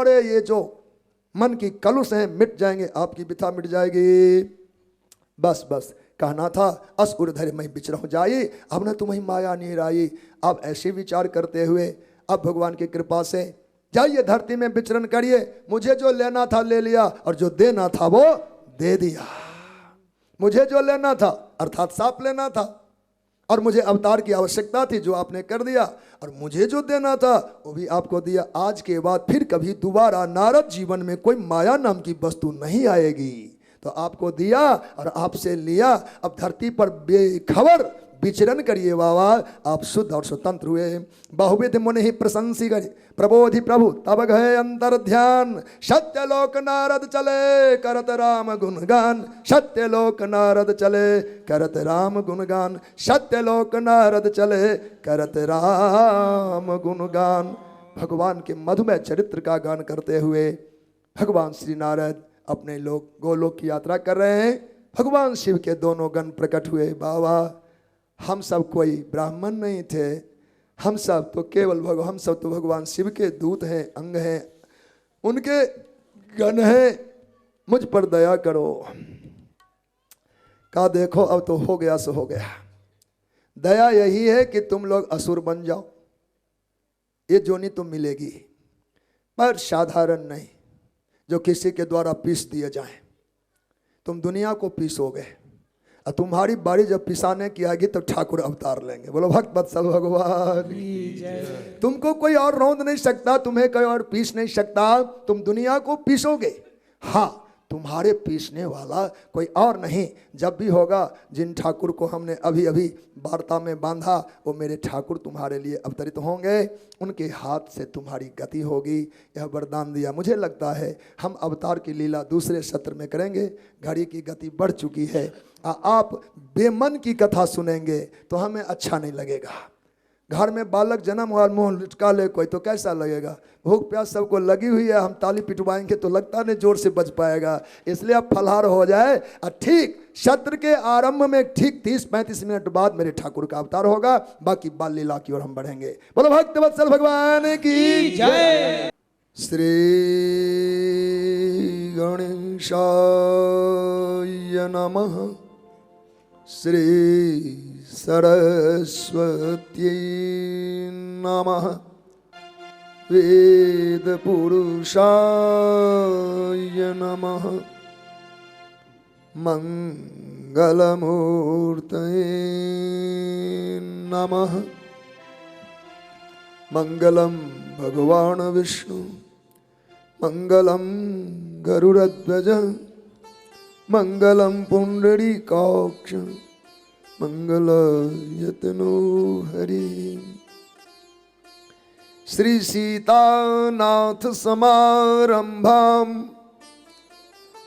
तुम्हारे ये जो मन की कलुष हैं मिट जाएंगे, आपकी बिथा मिट जाएगी। बस बस कहना था, अस उर्धर मैं बिचरहूँ जाई, अब न तुम्हें माया नहीं राई। अब ऐसे विचार करते हुए अब भगवान की कृपा से जाइए धरती में विचरण करिए। मुझे जो लेना था ले लिया और जो देना था वो दे दिया। मुझे जो लेना था अर्थात सांप लेना था, और मुझे अवतार की आवश्यकता थी जो आपने कर दिया, और मुझे जो देना था वो भी आपको दिया। आज के बाद फिर कभी दोबारा नारद जीवन में कोई माया नाम की वस्तु नहीं आएगी। तो आपको दिया और आपसे लिया। अब धरती पर बेखबर विचरण करिए बाबा, आप शुद्ध और स्वतंत्र हुए। बहुविध मुनि ही प्रशंसी करी प्रबोधि प्रभु तब गए अंतर ध्यान। सत्यलोक नारद चले करत राम गुणगान, सत्यलोक नारद चले करत राम गुणगान, सत्यलोक नारद चले करत राम गुणगान। भगवान के मधुमय चरित्र का गान करते हुए भगवान श्री नारद अपने लोग गोलोक की यात्रा कर रहे हैं। भगवान शिव के दोनों गण प्रकट हुए। बाबा हम सब कोई ब्राह्मण नहीं थे, हम सब तो केवल हम सब तो भगवान शिव के दूत हैं, अंग हैं, उनके गण हैं, मुझ पर दया करो। कहा देखो अब तो हो गया सो हो गया। दया यही है कि तुम लोग असुर बन जाओ, ये जोनी तुम मिलेगी, पर साधारण नहीं जो किसी के द्वारा पीस दिए जाए। तुम दुनिया को पीसोगे और तुम्हारी बारी जब पिसाने की आएगी तब ठाकुर अवतार लेंगे। बोलो भक्त वत्सल भगवान। तुमको कोई और रौंद नहीं सकता, तुम्हें कोई और पीस नहीं सकता, तुम दुनिया को पीसोगे। हाँ, तुम्हारे पीसने वाला कोई और नहीं। जब भी होगा, जिन ठाकुर को हमने अभी अभी वार्ता में बांधा वो मेरे ठाकुर तुम्हारे लिए अवतरित होंगे, उनके हाथ से तुम्हारी गति होगी, यह वरदान दिया। मुझे लगता है हम अवतार की लीला दूसरे सत्र में करेंगे। घड़ी की गति बढ़ चुकी है। आप बेमन की कथा सुनेंगे तो हमें अच्छा नहीं लगेगा। घर में बालक जन्म हुआ, मुंह लटका ले कोई तो कैसा लगेगा। भूख प्यास सबको लगी हुई है, हम ताली पिटवाएंगे तो लगता नहीं जोर से बज पाएगा। इसलिए अब फलहार हो जाए और ठीक सत्र के आरंभ में ठीक 30-35 मिनट बाद मेरे ठाकुर का अवतार होगा। बाकी बाल लीला की ओर हम बढ़ेंगे। बोलो भक्त वत्सल भगवान की जय। श्री गणेशाय नमः। श्री सरस्वती नमः। वेद पुरुषाय नमः। मंगलमूर्तये नमः। मंगलम भगवान विष्णु, मंगलम गरुड़ध्वज, मंगलम पुंडरीकाक्ष, मंगलायतनो हरि। श्री सीतानाथ समारंभाम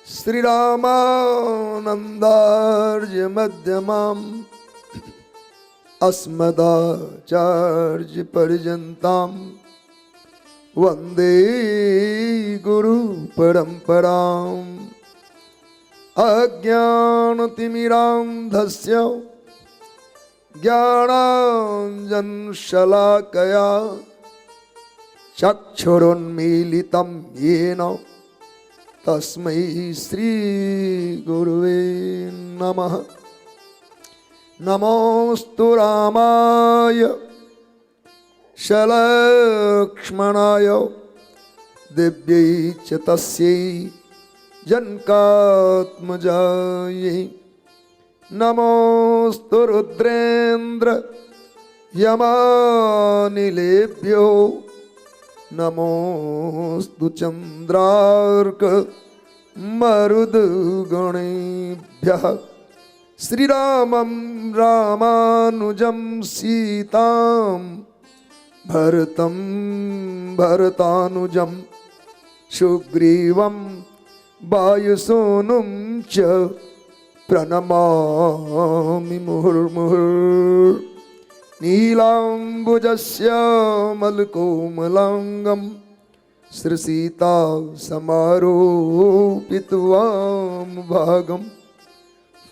श्री रामानंदार्य मध्यमाम अस्मदाचार्य पर्यंताम वंदे गुरु परंपराम। अज्ञानतिमिरान्धस्य ज्ञानाञ्जनशलाकया चक्षुरुन्मीलितं येन तस्मै श्रीगुरुवे नमः। नमोऽस्तु रामाय सलक्ष्मणाय दिव्यै च तस्यै जनकात्मजायै। नमोऽस्तु रुद्रेन्द्र यमानिलेभ्यो, नमोऽस्तु चन्द्रार्क मरुद्गणेभ्यः। श्रीरामं रामानुजं सीतां भरतं भरतानुजं सुग्रीवं वायुसूनुं च प्रणमामि मुहुर्मुहुर्। नीलाम्बुजस्य मलकोमलांगं श्रीसीता समारोपितवाम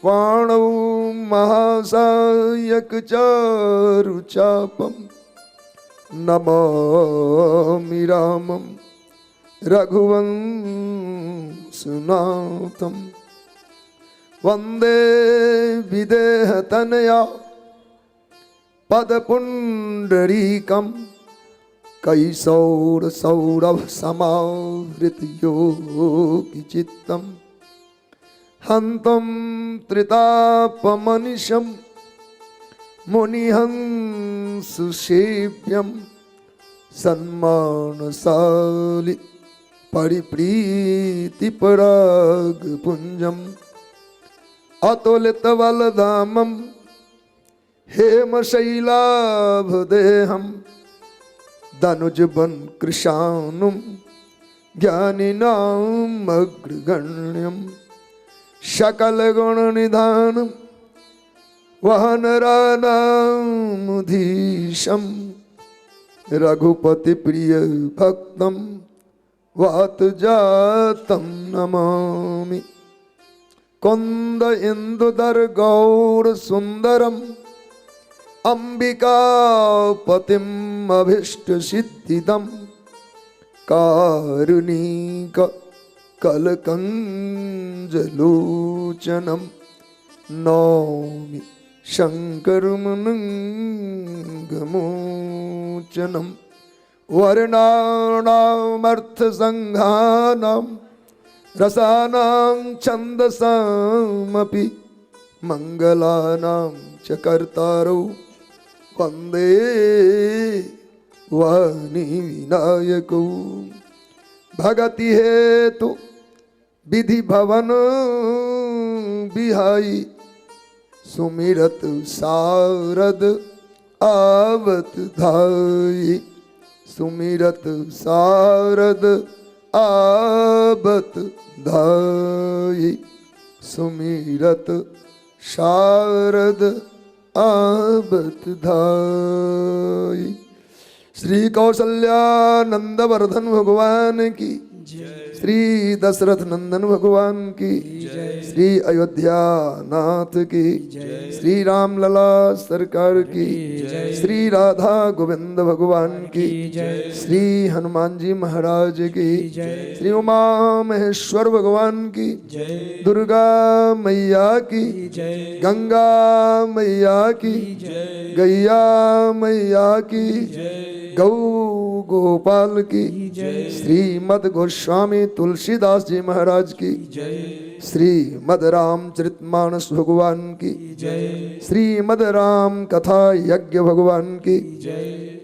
पाणौ महासायकचारुचापं नमामि रामं रघुवंशनाथम वंदे विदेहतनया पदपुंडरीकम कैशोर सौरभ समावृत योगी चित्तम हंतम त्रितापमनिशम मुनिहंसुसेव्यम सन्मानशालि परिप्रीति पराग पुंजम अतुलित बलधामम हेमशैलाभदेहम धनुजबन कृशानुम ज्ञानिनाम अग्रगण्यम सकल गुण निधानम वहनरानामुधीशम रघुपति प्रिय भक्तम वात जातम नमामि कुंद इंदुदर गौर सुंदरम अंबिकापतिम अभीष्ट सिद्धिदम कारुणिक कलकंजलोचनम नौमि शंकरमनंगमोचनम वर्णानामर्थसंघानां रसानां छन्दसामपि मंगलानां च कर्तारौ वंदे वाणी विनायकौ भगति हेतु विधि भवन बिहाई सुमिरत सारद आवत धाई सुमिरत सारद आवत धाई सुमिरत शारद आवत धाई। श्री कौसल्यानंद वर्धन भगवान की, श्री दशरथ नंदन भगवान की, श्री अयोध्या नाथ की, श्री राम लला सरकार की, श्री राधा गोविंद भगवान की, श्री हनुमान जी महाराज की, श्री उमा महेश्वर भगवान की, दुर्गा मैया की, गंगा मैया की, गैया मैया की, गौ गोपाल की, श्रीमद गोस्वामी तुलसीदास जी महाराज की, श्रीमद रामचरितमानस भगवान की, श्रीमद राम कथा यज्ञ भगवान की,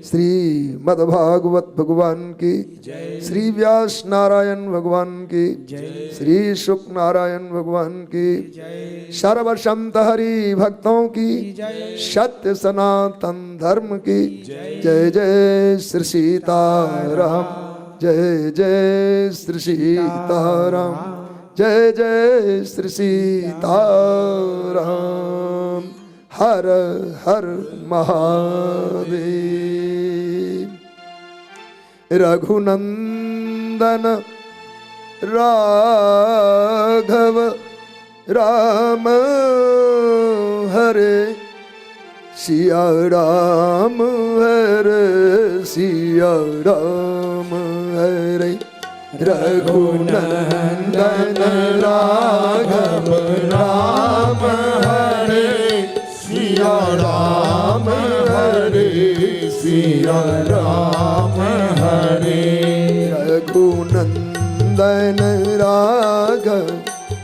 श्रीमद भागवत भगवान की, श्री व्यास नारायण भगवान की, श्री शुक नारायण भगवान की, सर्वसंत हरि भक्तों की, सत्य सनातन धर्म की, जय जय श्री सीताराम, जय जय श्री सीताराम, जय जय श्री सीताराम। हर हर महादेव। रघुनंदन राघव राम हरे सिया राम हरे सिया राम हरे। रघुनंदन राघव राम हरे सिया राम हरे सिया राम हरे। रघुनंदन राघव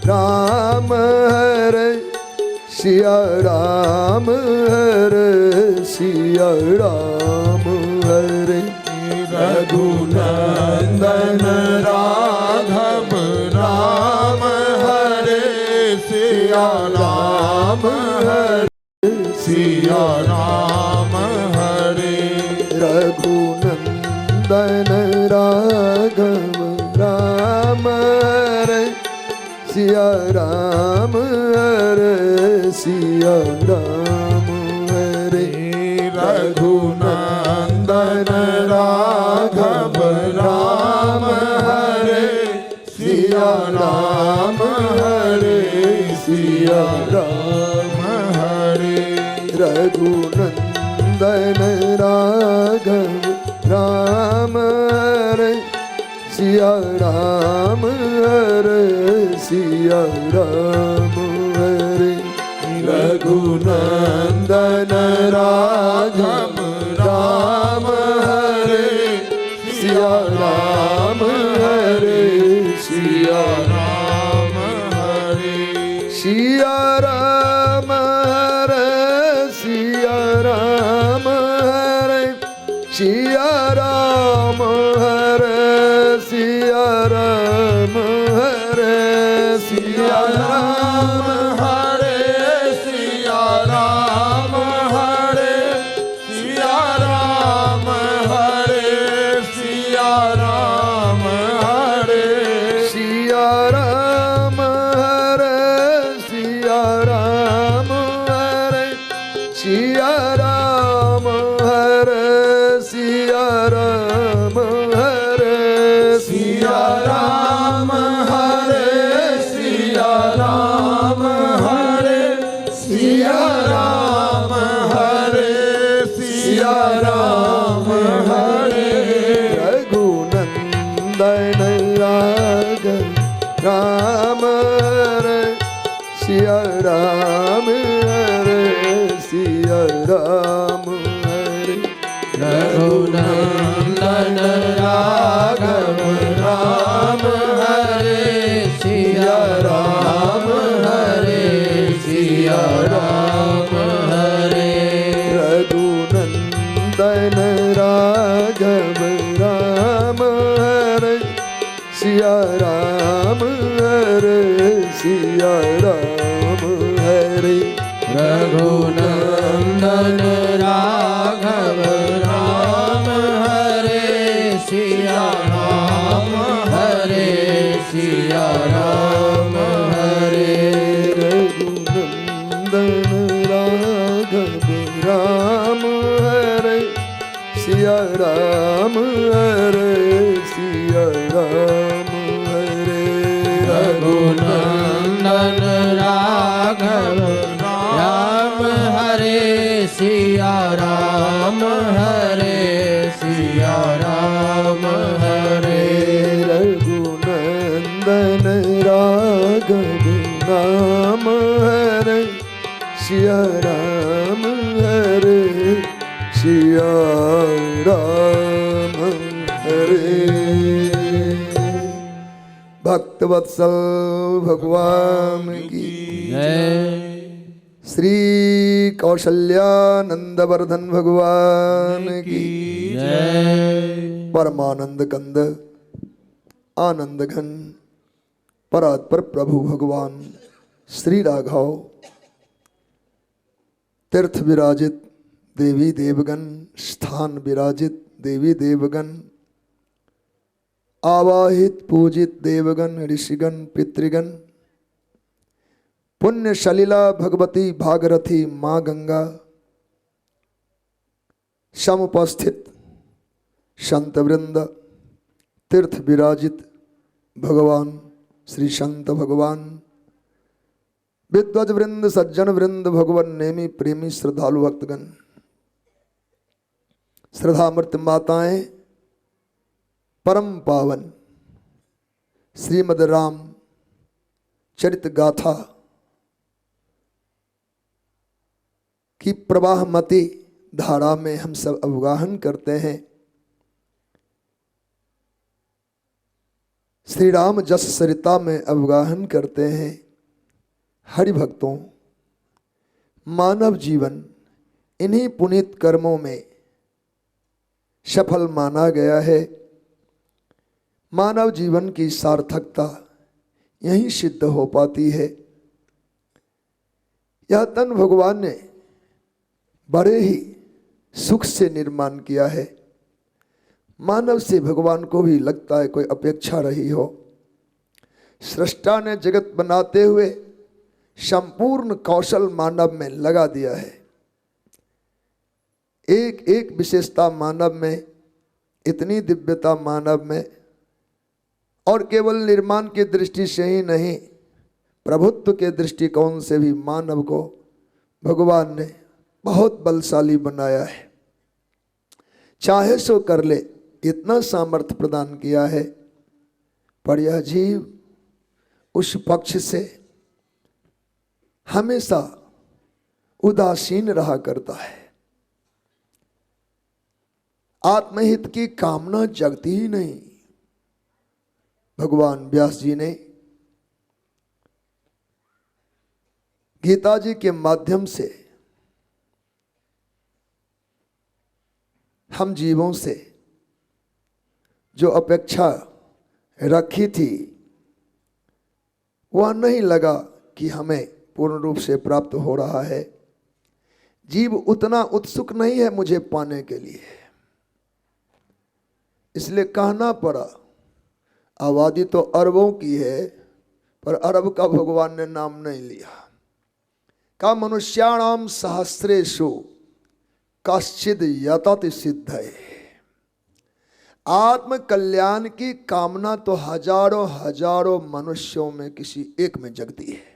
राम हरे सिया राम हरे सिया राम हरे। रघुनंदन राघव राम हरे सिया राम हरे सिया राम हरे। रघुनंदन राघव राम हरे सिया राम हरे सिया राम हरे। रघुनंदन राघव राम हरे सिया राम हरे सिया राम हरे। रघुनंदन राघव राम हरे सिया राम हरे सिया राम हरे रघुनंदन राघव राम हरे सिया राम हरे सिया राम हरे सिया राम हरे सिया राम हरे सिया राम हरे सिया राम हरे सिया राम हरे सिया राम हरे सिया राम हरे सिया राम हरे सिया राम हरे सिया राम हरे सिया राम हरे सिया राम हरे सिया राम हरे सिया राम हरे सिया राम हरे सिया राम हरे रघुनंदन राघव राम हरे सिया राम हरे सिया राम हरे रघुनंदन राघव राम हरे सिया राम हरे सिया राम हरे रघुनंदन राघव राम हरे सिया राम हरे सिया राम हरे रघुनंदन राघव राम हरे सिया राम हरे सिया राम हरे रघुनंदन राघव राम हरे सिया राम हरे सिया राम हरे रघुनंदन राघव राम हरे सिया राम हरे सिया राम हरे रघुनंदन राघव राम हरे सिया राम हरे सिया राम हरे। भक्तवत्सल भगवान की जय। श्री कौशल्यानंदवर्धन भगवान की जय। परमानंद कंद आनंद घन परात्पर प्रभु भगवान श्री राघव तीर्थ विराजित देवी देवगण स्थान विराजित देवी देवगण आवाहित पूजित देवगण ऋषिगण पितृगण पुण्य सलिला भगवती भागरथी माँ गंगा समुपस्थित संत वृंद तीर्थ विराजित भगवान श्री संत भगवान विद्वज वृंद सज्जन वृंद भगवान नेमी प्रेमी श्रद्धालु भक्तगण श्रद्धामृत माताएं परम पावन श्रीमद राम चरित गाथा की प्रवाहमती धारा में हम सब अवगाहन करते हैं। श्री राम जस सरिता में अवगाहन करते हैं। हरि भक्तों, मानव जीवन इन्हीं पुनीत कर्मों में सफल माना गया है। मानव जीवन की सार्थकता यहीं सिद्ध हो पाती है। यह तन भगवान ने बड़े ही सुख से निर्माण किया है। मानव से भगवान को भी लगता है कोई अपेक्षा रही हो। सृष्टा ने जगत बनाते हुए संपूर्ण कौशल मानव में लगा दिया है। एक एक विशेषता मानव में, इतनी दिव्यता मानव में, और केवल निर्माण की दृष्टि से ही नहीं, प्रभुत्व के दृष्टिकोण से भी मानव को भगवान ने बहुत बलशाली बनाया है। चाहे सो कर ले, इतना सामर्थ्य प्रदान किया है। पर यह जीव उस पक्ष से हमेशा उदासीन रहा करता है। आत्महित की कामना जगती ही नहीं। भगवान व्यास जी ने गीता जी के माध्यम से हम जीवों से जो अपेक्षा रखी थी वह नहीं लगा कि हमें पूर्ण रूप से प्राप्त हो रहा है। जीव उतना उत्सुक नहीं है मुझे पाने के लिए, इसलिए कहना पड़ा। आबादी तो अरबों की है, पर अरब का भगवान ने नाम नहीं लिया। का मनुष्याणाम सहस्रेषु कश्चिद यतति सिद्धये। आत्म कल्याण की कामना तो हजारों हजारों मनुष्यों में किसी एक में जगती है।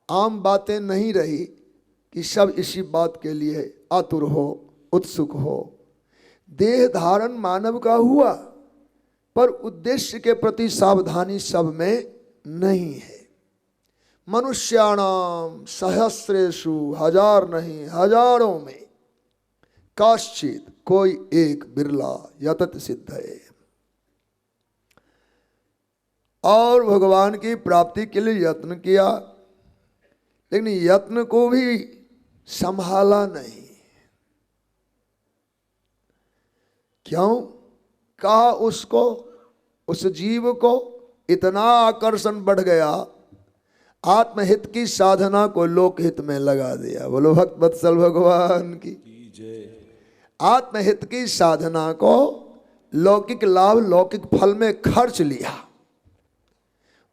आम बातें नहीं रही कि सब इसी बात के लिए आतुर हो, उत्सुक हो। देह धारण मानव का हुआ, पर उद्देश्य के प्रति सावधानी सब में नहीं है। मनुष्याणाम सहस्रेषु, हजार नहीं हजारों में, कश्चित कोई एक बिरला यतत सिद्ध है। और भगवान की प्राप्ति के लिए यत्न किया, लेकिन यत्न को भी संभाला नहीं। क्यों? कहा उसको, उस जीव को इतना आकर्षण बढ़ गया, आत्महित की साधना को लोकहित में लगा दिया। बोलो भक्त वत्सल भगवान की। आत्महित की साधना को लौकिक लाभ, लौकिक फल में खर्च लिया।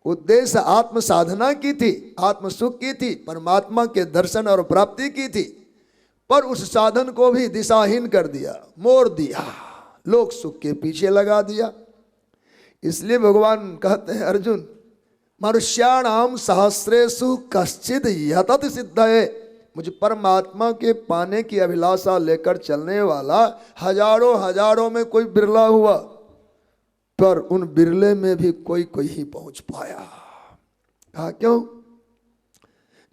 उद्देश्य आत्म साधना की थी, आत्म सुख की थी, परमात्मा के दर्शन और प्राप्ति की थी, पर उस साधन को भी दिशाहीन कर दिया, मोड़ दिया, लोक सुख के पीछे लगा दिया। इसलिए भगवान कहते हैं, अर्जुन मनुष्याणाम सहस्रेषु कश्चिद यतत सिद्धये। मुझे परमात्मा के पाने की अभिलाषा लेकर चलने वाला हजारों हजारों में कोई बिरला हुआ, पर उन बिरले में भी कोई कोई ही पहुंच पाया। कहा क्यों?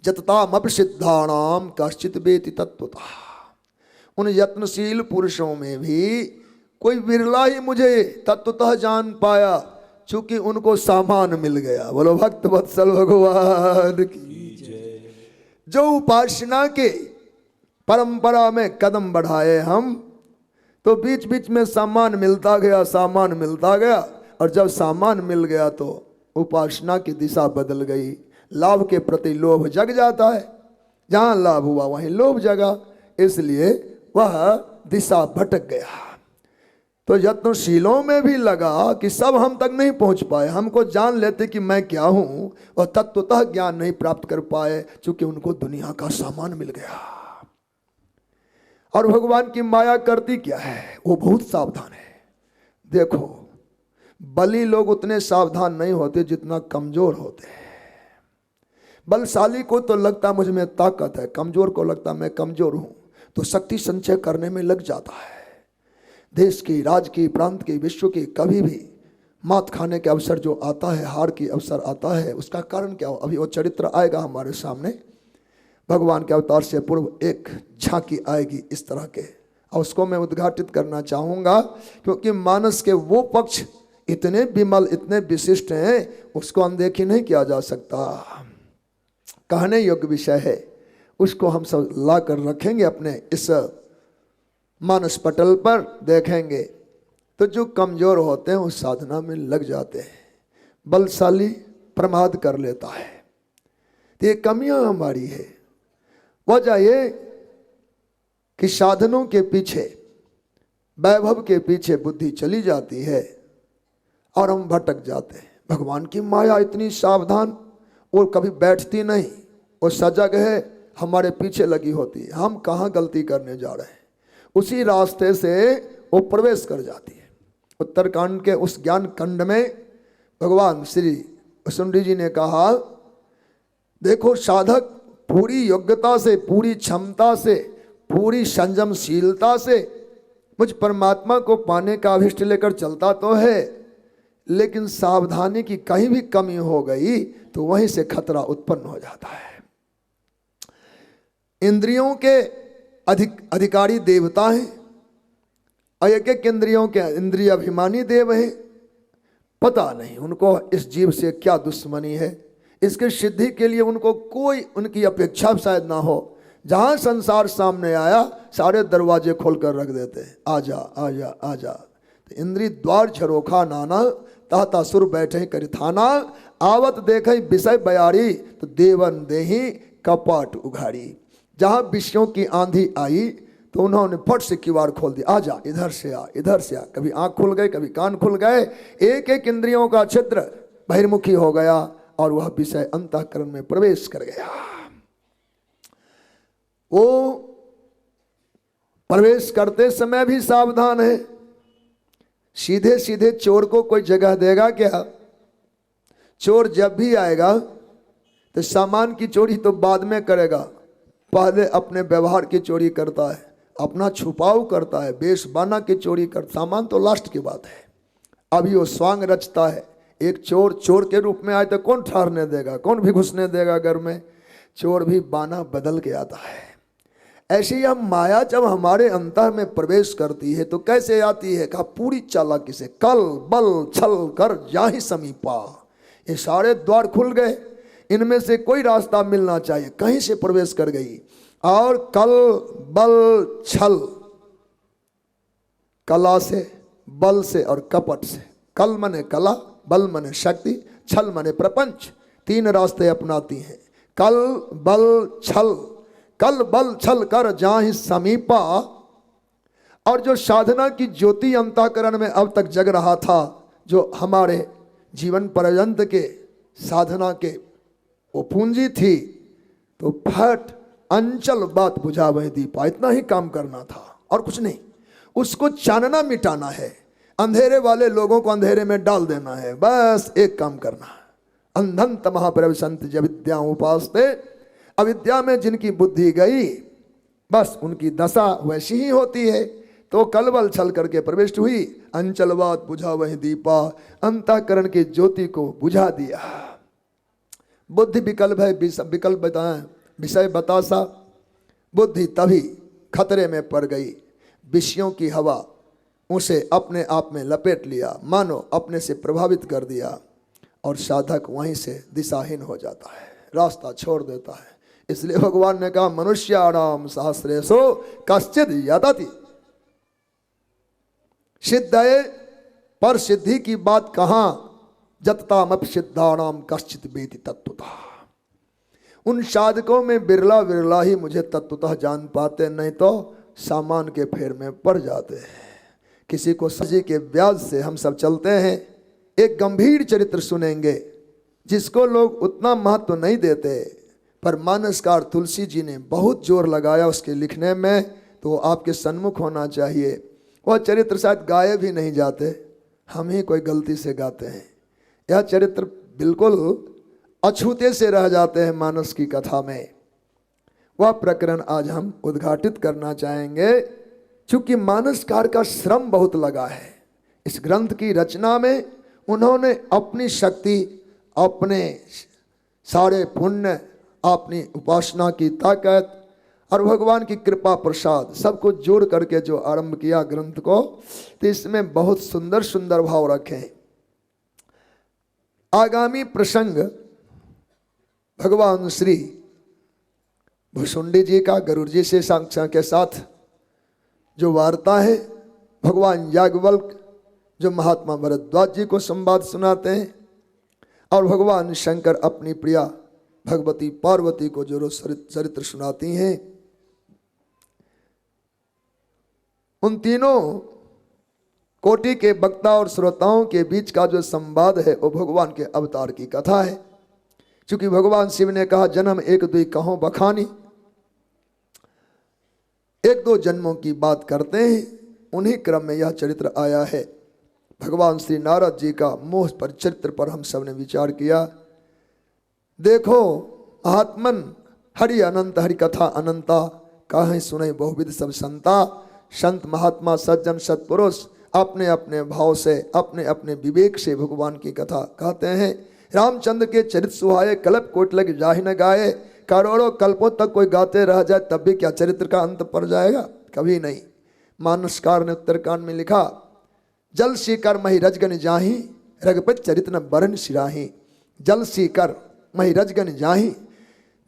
जततामपि सिद्धानाम कश्चित वेति तत्वतः। उन यत्नशील पुरुषों में भी कोई बिरला ही मुझे तत्वतः जान पाया, चूंकि उनको सामान मिल गया। बोलो भक्त वत्सल भगवान की। जो उपासना के परंपरा में कदम बढ़ाए हम, तो बीच बीच में सामान मिलता गया, सामान मिलता गया, और जब सामान मिल गया तो उपासना की दिशा बदल गई। लाभ के प्रति लोभ जग जाता है, जहाँ लाभ हुआ वहीं लोभ जगा, इसलिए वह दिशा भटक गया। तो यत्नशीलों में भी लगा कि सब हम तक नहीं पहुंच पाए, हमको जान लेते कि मैं क्या हूं, और तत्वतः ज्ञान नहीं प्राप्त कर पाए, चूंकि उनको दुनिया का सामान मिल गया। और भगवान की माया करती क्या है? वो बहुत सावधान है। देखो, बली लोग उतने सावधान नहीं होते जितना कमजोर होते हैं। बलशाली को तो लगता मुझ में ताकत है, कमजोर को लगता मैं कमजोर हूं, तो शक्ति संचय करने में लग जाता है। देश की, राज्य की, प्रांत की, विश्व की, कभी भी मात खाने के अवसर जो आता है, हार की अवसर आता है, उसका कारण क्या हो? अभी वो चरित्र आएगा हमारे सामने। भगवान के अवतार से पूर्व एक झांकी आएगी इस तरह के, और उसको मैं उद्घाटित करना चाहूँगा, क्योंकि मानस के वो पक्ष इतने विमल, इतने विशिष्ट हैं, उसको अनदेखी नहीं किया जा सकता। कहने योग्य विषय है, उसको हम सब ला कर रखेंगे अपने इस मानस पटल पर, देखेंगे तो जो कमजोर होते हैं उस साधना में लग जाते हैं, बलशाली प्रमाद कर लेता है। तो ये कमियां हमारी है। वजह ये कि साधनों के पीछे, वैभव के पीछे बुद्धि चली जाती है और हम भटक जाते हैं। भगवान की माया इतनी सावधान, वो कभी बैठती नहीं, वो सजग है, हमारे पीछे लगी होती है। हम कहाँ गलती करने जा रहे हैं, उसी रास्ते से वो प्रवेश कर जाती है। उत्तरकांड के उस ज्ञान खंड में भगवान श्री सुंदरी जी ने कहा, देखो साधक पूरी योग्यता से, पूरी क्षमता से, पूरी संयमशीलता से मुझ परमात्मा को पाने का अभिष्ट लेकर चलता तो है, लेकिन सावधानी की कहीं भी कमी हो गई तो वहीं से खतरा उत्पन्न हो जाता है। इंद्रियों के अधिकारी देवता हैं और एक एक इंद्रियों के इंद्रिय अभिमानी देव हैं। पता नहीं उनको इस जीव से क्या दुश्मनी है, इसके सिद्धि के लिए उनको कोई उनकी अपेक्षा शायद ना हो। जहां संसार सामने आया सारे दरवाजे खोलकर रख देते हैं, आजा आजा आजा। तो इंद्री द्वार झरोखा नाना, ताता सुर बैठे करिथाना, आवत देखे विषय बयारी, तो देवन देही कपाट उघाड़ी। जहां विषयों की आंधी आई तो उन्होंने फट से किवाड़ खोल दिया, आजा इधर से आ इधर से आ। कभी आंख खुल गए, कभी कान खुल गए, एक एक इंद्रियों का छिद्र बहिर्मुखी हो गया और वह विषय अंतःकरण में प्रवेश कर गया। वो प्रवेश करते समय भी सावधान है। सीधे सीधे चोर को कोई जगह देगा क्या? चोर जब भी आएगा तो सामान की चोरी तो बाद में करेगा, पहले अपने व्यवहार की चोरी करता है, अपना छुपाव करता है, बेश बाना की चोरी करता। सामान तो लास्ट की बात है, अभी वो स्वांग रचता है। एक चोर चोर के रूप में आए तो कौन ठहरने देगा, कौन भी घुसने देगा घर में? चोर भी बाना बदल के आता है। ऐसे ही हम माया जब हमारे अंतर में प्रवेश करती है तो कैसे आती है? कहा पूरी चालाकी से, कल बल छल कर जाहि समीपा। ये सारे द्वार खुल गए, इनमें से कोई रास्ता मिलना चाहिए, कहीं से प्रवेश कर गई। और कल बल छल, कला से, बल से और कपट से। कल मने कला, बल मने शक्ति, छल मने प्रपंच। तीन रास्ते अपनाती हैं, कल बल छल। कल बल छल कर जाहि समीपा। और जो साधना की ज्योति अंतःकरण में अब तक जग रहा था, जो हमारे जीवन पर्यंत के साधना के वो पूंजी थी, तो फट अंचल बात बुझा वह दीपा। इतना ही काम करना था और कुछ नहीं। उसको चानना मिटाना है, अंधेरे वाले लोगों को अंधेरे में डाल देना है, बस एक काम करना। अंधंत महाप्रविशंत जब विद्या उपासते, अविद्या में जिनकी बुद्धि गई बस उनकी दशा वैसी ही होती है। तो कलबल छल करके प्रविष्ट हुई, अंचल बात बुझा वह दीपा। अंतःकरण की ज्योति को बुझा दिया। बुद्धि विकल्प है, विकल्प बताएं विषय बतासा। बुद्धि तभी खतरे में पड़ गई, विषयों की हवा उसे अपने आप में लपेट लिया, मानो अपने से प्रभावित कर दिया, और साधक वहीं से दिशाहीन हो जाता है, रास्ता छोड़ देता है। इसलिए भगवान ने कहा मनुष्याणाम सहस्रेषु कश्चित् यतति। सिद्धये पर सिद्धि की बात कहाँ? जततामपि सिद्धानाम कश्चित् वेति तत्वतः। उन साधकों में बिरला बिरला ही मुझे तत्वतः जान पाते, नहीं तो सामान के फेर में पड़ जाते हैं। किसी को सजी के ब्याज से हम सब चलते हैं। एक गंभीर चरित्र सुनेंगे जिसको लोग उतना महत्व नहीं देते, पर मानसकार तुलसी जी ने बहुत जोर लगाया उसके लिखने में, तो आपके सन्मुख होना चाहिए। वह चरित्र शायद गाए भी नहीं जाते, हम ही कोई गलती से गाते हैं। यह चरित्र बिल्कुल अछूते से रह जाते हैं मानस की कथा में। वह प्रकरण आज हम उद्घाटित करना चाहेंगे। चूंकि मानसकार का श्रम बहुत लगा है इस ग्रंथ की रचना में, उन्होंने अपनी शक्ति, अपने सारे पुण्य, अपनी उपासना की ताकत और भगवान की कृपा प्रसाद सबको जोड़ करके जो आरंभ किया ग्रंथ को, तो इसमें बहुत सुंदर सुंदर भाव रखे। आगामी प्रसंग भगवान श्री भुसुंडी जी का गरुड़ जी से के साथ जो वार्ता है, भगवान याज्ञवल्क्य जो महात्मा भरद्वाज जी को संवाद सुनाते हैं, और भगवान शंकर अपनी प्रिया भगवती पार्वती को जो चरित्र सुनाती हैं। उन तीनों कोटि के वक्ता और श्रोताओं के बीच का जो संवाद है वो भगवान के अवतार की कथा है। क्योंकि भगवान शिव ने कहा जन्म एक दुई कहो बखानी, एक दो जन्मों की बात करते हैं। उन्हीं क्रम में यह चरित्र आया है। भगवान श्री नारद जी का मोह पर चरित्र पर हम सब ने विचार किया। देखो महात्मन हरि अनंत, हरि कथा अनंता, कहें सुने बहुविध सब संता। संत महात्मा सज्जन सत्पुरुष अपने अपने भाव से, अपने अपने विवेक से भगवान की कथा कहते हैं। रामचंद्र के चरित्र सुहाए, कल्प कोट लग जाहि न गाए। करोड़ों कल्पों तक कोई गाते रह जाए तब भी क्या चरित्र का अंत पड़ जाएगा? कभी नहीं। मानसकार ने उत्तरकांड में लिखा, जल सीकर मही रजगन जाही, रघुपति चरित्र न बरन सिराही। जल सीकर मही रजगन जाही,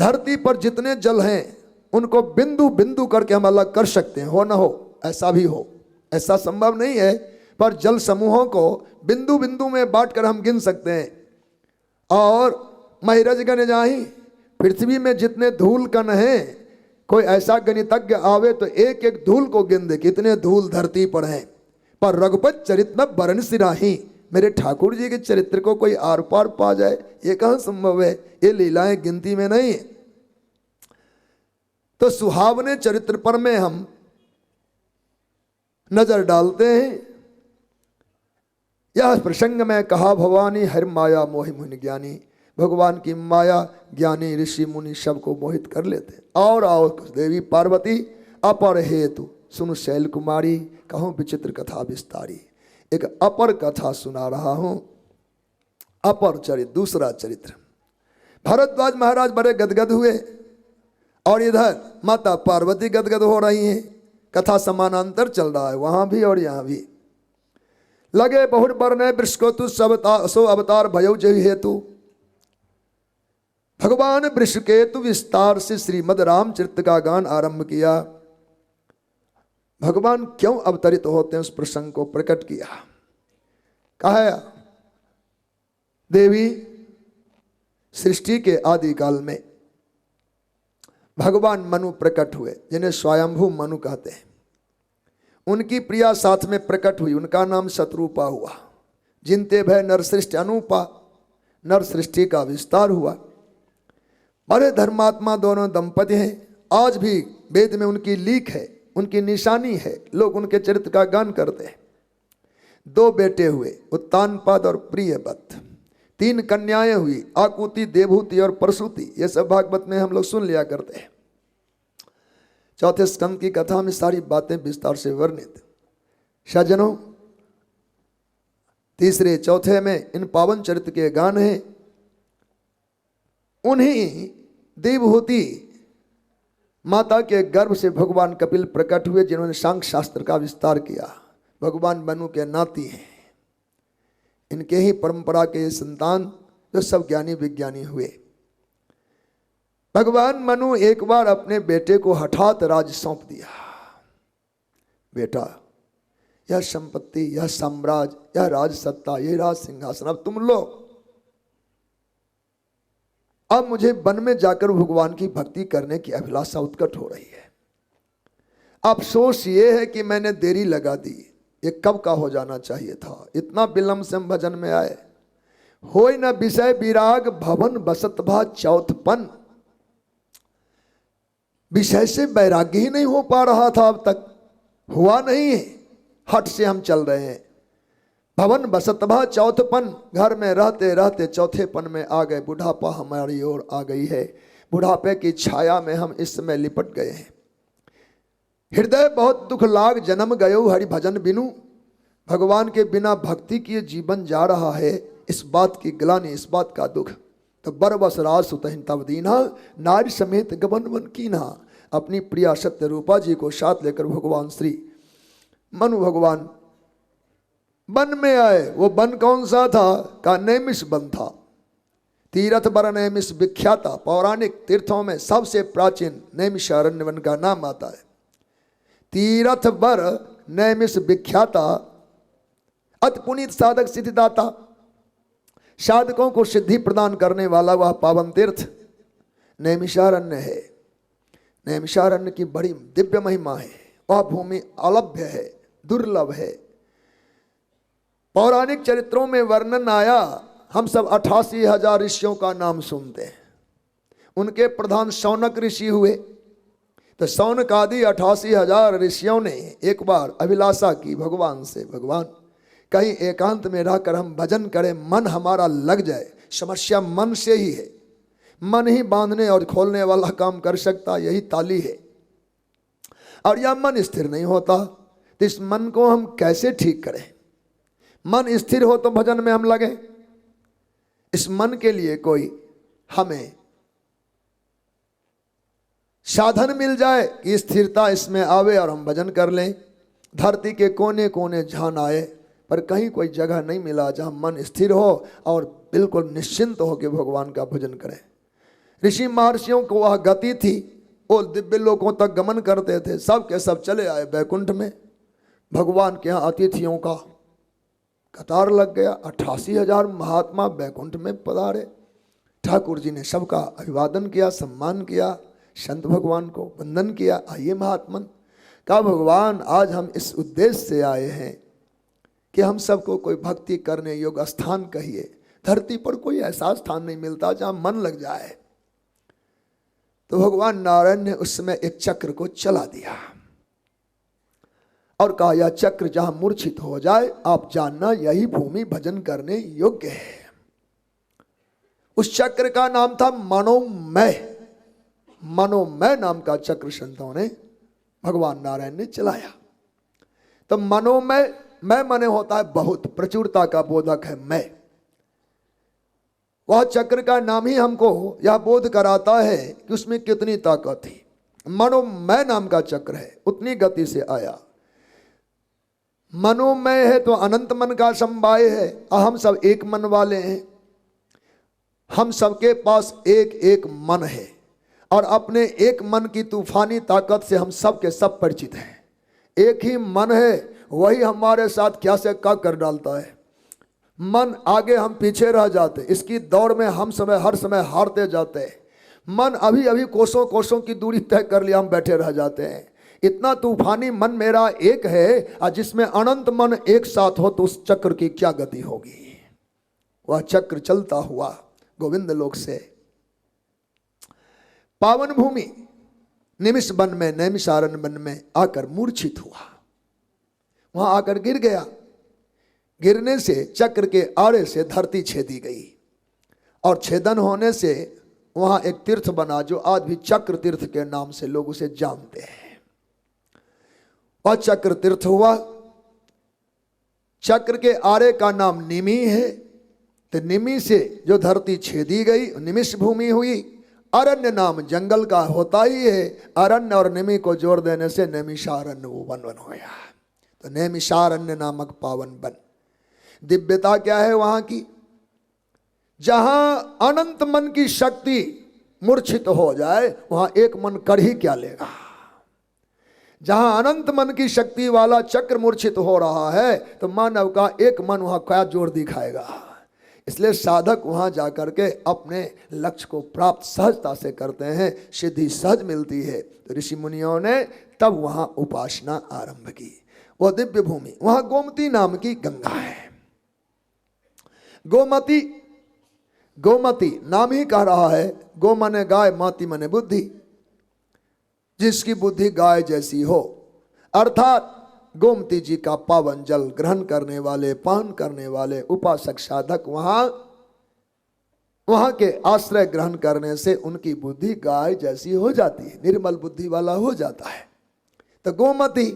धरती पर जितने जल हैं उनको बिंदु बिंदु करके हम अलग कर सकते हैं, हो ना हो ऐसा भी हो, ऐसा संभव नहीं है, पर जल समूहों को बिंदु बिंदु में बांटकर हम गिन सकते हैं। और मही रजगन जाही, पृथ्वी में जितने धूल कण हैं, कोई ऐसा गणितज्ञ आवे तो एक एक धूल को गिन दे कितने धूल धरती पर हैं। पर रघुपति चरित्र न बरन सिराही, मेरे ठाकुर जी के चरित्र को कोई आर पार पा जाए, ये कहाँ संभव है? ये लीलाएं गिनती में नहीं है। तो सुहावने चरित्र पर में हम नजर डालते हैं। यह प्रसंग में कहा, भवानी हर माया मोहि मुनि ज्ञानी। भगवान की माया ज्ञानी ऋषि मुनि सबको मोहित कर लेते। और देवी पार्वती अपर हेतु सुन शैल कुमारी, कहूँ विचित्र कथा विस्तारी। एक अपर कथा सुना रहा हूं। अपर चरित्र, दूसरा चरित्र। भरद्वाज महाराज बड़े गदगद हुए और इधर माता पार्वती गदगद हो रही हैं। कथा समानांतर चल रहा है, वहां भी और यहां भी। लगे बहुत बरने वृषकोतु सो अवतार भयो जय हेतु। भगवान वृषकेतु विस्तार से श्रीमद रामचरित्र का गान आरंभ किया। भगवान क्यों अवतरित होते हैं उस प्रसंग को प्रकट किया। कहा, देवी सृष्टि के आदि काल में भगवान मनु प्रकट हुए, जिन्हें स्वयंभू मनु कहते हैं। उनकी प्रिया साथ में प्रकट हुई, उनका नाम शत्रुपा हुआ। जिनते भय नर सृष्टि अनुपा, नर सृष्टि का विस्तार हुआ। बड़े धर्मात्मा दोनों दंपति हैं। आज भी वेद में उनकी लीक है, उनकी निशानी है, लोग उनके चरित्र का गान करते हैं। 2 बेटे हुए, उत्तानपाद और प्रियव्रत। 3 कन्याएं हुई, आकुति, देवहूति और प्रसूति। ये सब भागवत में हम लोग सुन लिया करते हैं। चौथे स्कंद की कथा में सारी बातें विस्तार से वर्णित। सज्जनों, तीसरे चौथे में इन पावन चरित्र के गान हैं। उन्हीं देवहूति माता के गर्भ से भगवान कपिल प्रकट हुए, जिन्होंने सांख्य शास्त्र का विस्तार किया। भगवान मनु के नाती हैं। इनके ही परंपरा के संतान जो सब ज्ञानी विज्ञानी हुए। भगवान मनु एक बार अपने बेटे को हठात राज सौंप दिया। बेटा, यह संपत्ति, यह साम्राज्य, यह राज सत्ता, यह राज सिंहासन अब तुम लो। अब मुझे वन में जाकर भगवान की भक्ति करने की अभिलाषा उत्कट हो रही है। अफसोस ये है कि मैंने देरी लगा दी। ये कब का हो जाना चाहिए था। इतना विलंब से हम भजन में आए। होय न विषय विराग भवन बसत भा चौथपन। विषय से वैराग्य ही नहीं हो पा रहा था, अब तक हुआ नहीं है। हट से हम चल रहे हैं। भवन बसतभा चौथपन, घर में रहते रहते चौथेपन में आ गए। बुढ़ापा हमारी ओर आ गई है। बुढ़ापे की छाया में हम इस समय लिपट गए हैं। हृदय बहुत दुख लाग जन्म गयो हरि भजन बिनु। भगवान के बिना भक्ति किए जीवन जा रहा है, इस बात की ग्लानि, इस बात का दुख। तो बरबस राज सुतहिन तब दीना, नारी समेत गबन वन कीना। अपनी प्रिया सत्य रूपा जी को साथ लेकर भगवान श्री मनु भगवान वन में आए। वो वन कौन सा था? का नैमिष वन था। तीर्थ वर नैमिष विख्याता। पौराणिक तीर्थों में सबसे प्राचीन नैमिषारण्य वन का नाम आता है। तीर्थ वर नैमिष विख्याता, अति पुनीत साधक सिद्धिदाता। साधकों को सिद्धि प्रदान करने वाला वह पावन तीर्थ नैमिषारण्य है। नैमिषारण्य की बड़ी दिव्य महिमा है। वह भूमि अलभ्य है, दुर्लभ है। पौराणिक चरित्रों में वर्णन आया। हम सब 88,000 ऋषियों का नाम सुनते हैं। उनके प्रधान शौनक ऋषि हुए। तो शौनक आदि 88,000 ऋषियों ने एक बार अभिलाषा की भगवान से, भगवान कहीं एकांत में रहकर हम भजन करें, मन हमारा लग जाए। समस्या मन से ही है। मन ही बांधने और खोलने वाला काम कर सकता, यही ताली है। और यह मन स्थिर नहीं होता। तो इस मन को हम कैसे ठीक करें? मन स्थिर हो तो भजन में हम लगे। इस मन के लिए कोई हमें साधन मिल जाए कि स्थिरता इसमें आवे और हम भजन कर लें। धरती के कोने कोने झान आए, पर कहीं कोई जगह नहीं मिला जहां मन स्थिर हो और बिल्कुल निश्चिंत हो के भगवान का भजन करें। ऋषि महर्षियों को वह गति थी, वो दिव्य लोकों तक गमन करते थे, सब के सब चले आए बैकुंठ में। भगवान के यहाँ अतिथियों का कतार लग गया। 88,000 महात्मा बैकुंठ में पधारे। ठाकुर जी ने सबका अभिवादन किया, सम्मान किया, संत भगवान को वंदन किया। आइए महात्मन, कहा भगवान आज हम इस उद्देश्य से आए हैं कि हम सबको कोई भक्ति करने योग्य स्थान कहिए। धरती पर कोई ऐसा स्थान नहीं मिलता जहां मन लग जाए। तो भगवान नारायण ने उस समय एक चक्र को चला दिया और कहा यह चक्र जहां मूर्छित हो जाए आप जानना यही भूमि भजन करने योग्य है। उस चक्र का नाम था मनोमय। मनोमय नाम का चक्र संतों ने भगवान नारायण ने चलाया। तो मनोमय, मैं मने होता है बहुत, प्रचुरता का बोधक है मैं। वह चक्र का नाम ही हमको यह बोध कराता है कि उसमें कितनी ताकत थी। मनोमय नाम का चक्र है, उतनी गति से आया। मनोमय है तो अनंत मन का समवाय है। हम सब एक मन वाले हैं, हम सबके पास एक एक मन है और अपने एक मन की तूफानी ताकत से हम सब के सब परिचित हैं। एक ही मन है, वही हमारे साथ क्या से क्या कर डालता है। मन आगे हम पीछे रह जाते, इसकी दौड़ में हम हर समय हारते जाते हैं। मन अभी अभी कोसों कोसों की दूरी तय कर लिया, हम बैठे रह जाते हैं। इतना तूफानी मन मेरा एक है और जिसमें अनंत मन एक साथ हो तो उस चक्र की क्या गति होगी। वह चक्र चलता हुआ गोविंद लोक से पावन भूमि निमिष वन में, नैमिषारण्य वन में आकर मूर्छित हुआ। वहां आकर गिर गया। गिरने से चक्र के आड़े से धरती छेदी गई और छेदन होने से वहां एक तीर्थ बना जो आज भी चक्र तीर्थ के नाम से लोग उसे जानते हैं। और चक्र तीर्थ हुआ। चक्र के आरे का नाम निमि है। तो निमि से जो धरती छेदी गई निमिष भूमि हुई। अरण्य नाम जंगल का होता ही है। अरण्य और निमि को जोड़ देने से नैमिषारण्य वो वन होया। तो नैमिषारण्य नामक पावन वन। दिव्यता क्या है वहां की? जहां अनंत मन की शक्ति मूर्छित हो जाए वहां एक मन कर ही क्या लेगा। जहां अनंत मन की शक्ति वाला चक्र मूर्छित हो रहा है तो मानव का एक मन वहां क्या जोर दिखाएगा। इसलिए साधक वहां जाकर के अपने लक्ष्य को प्राप्त सहजता से करते हैं, सिद्धि सहज मिलती है। तो ऋषि मुनियों ने तब वहां उपासना आरंभ की। वह दिव्य भूमि, वहां गोमती नाम की गंगा है। गोमती, गोमती नाम ही कह रहा है। गो मने गाय, माती मने बुद्धि। जिसकी बुद्धि गाय जैसी हो, अर्थात गोमती जी का पावन जल ग्रहण करने वाले, पान करने वाले उपासक साधक वहां के आश्रय ग्रहण करने से उनकी बुद्धि गाय जैसी हो जाती है, निर्मल बुद्धि वाला हो जाता है। तो गोमती।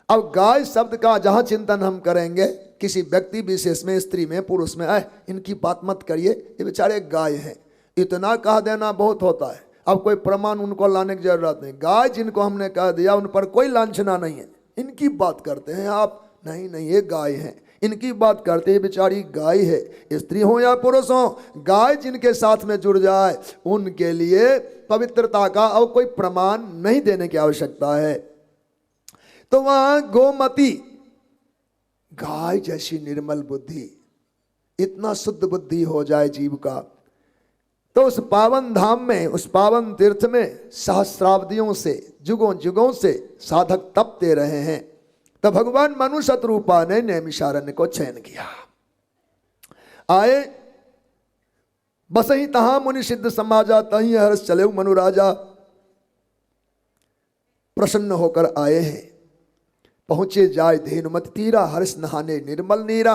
अब गाय शब्द का जहां चिंतन हम करेंगे किसी व्यक्ति विशेष में, स्त्री में, पुरुष में, इनकी बात मत करिए, ये बेचारे गाय हैं, इतना कह देना बहुत होता है। अब कोई प्रमाण उनको लाने की जरूरत नहीं। गाय जिनको हमने कह दिया उन पर कोई लांछना नहीं है। इनकी बात करते हैं आप, नहीं नहीं ये गाय हैं, इनकी बात करते हैं, बेचारी गाय है। स्त्री हो या पुरुष हो, गाय जिनके साथ में जुड़ जाए उनके लिए पवित्रता का और कोई प्रमाण नहीं देने की आवश्यकता है। तो वहां गोमती, गाय जैसी निर्मल बुद्धि, इतना शुद्ध बुद्धि हो जाए जीव का, तो उस पावन धाम में, उस पावन तीर्थ में सहस्राब्दियों से, जुगों जुगों से साधक तपते रहे हैं। तो भगवान मनु शतरूपा ने नैमिषारण्य को चयन किया। आए बसही तहां मुनि सिद्ध समाजा, तहीं हर्ष चले मनु राजा। प्रसन्न होकर आए हैं। पहुंचे जाय धेनुमति तीरा, हर्ष नहाने निर्मल नीरा।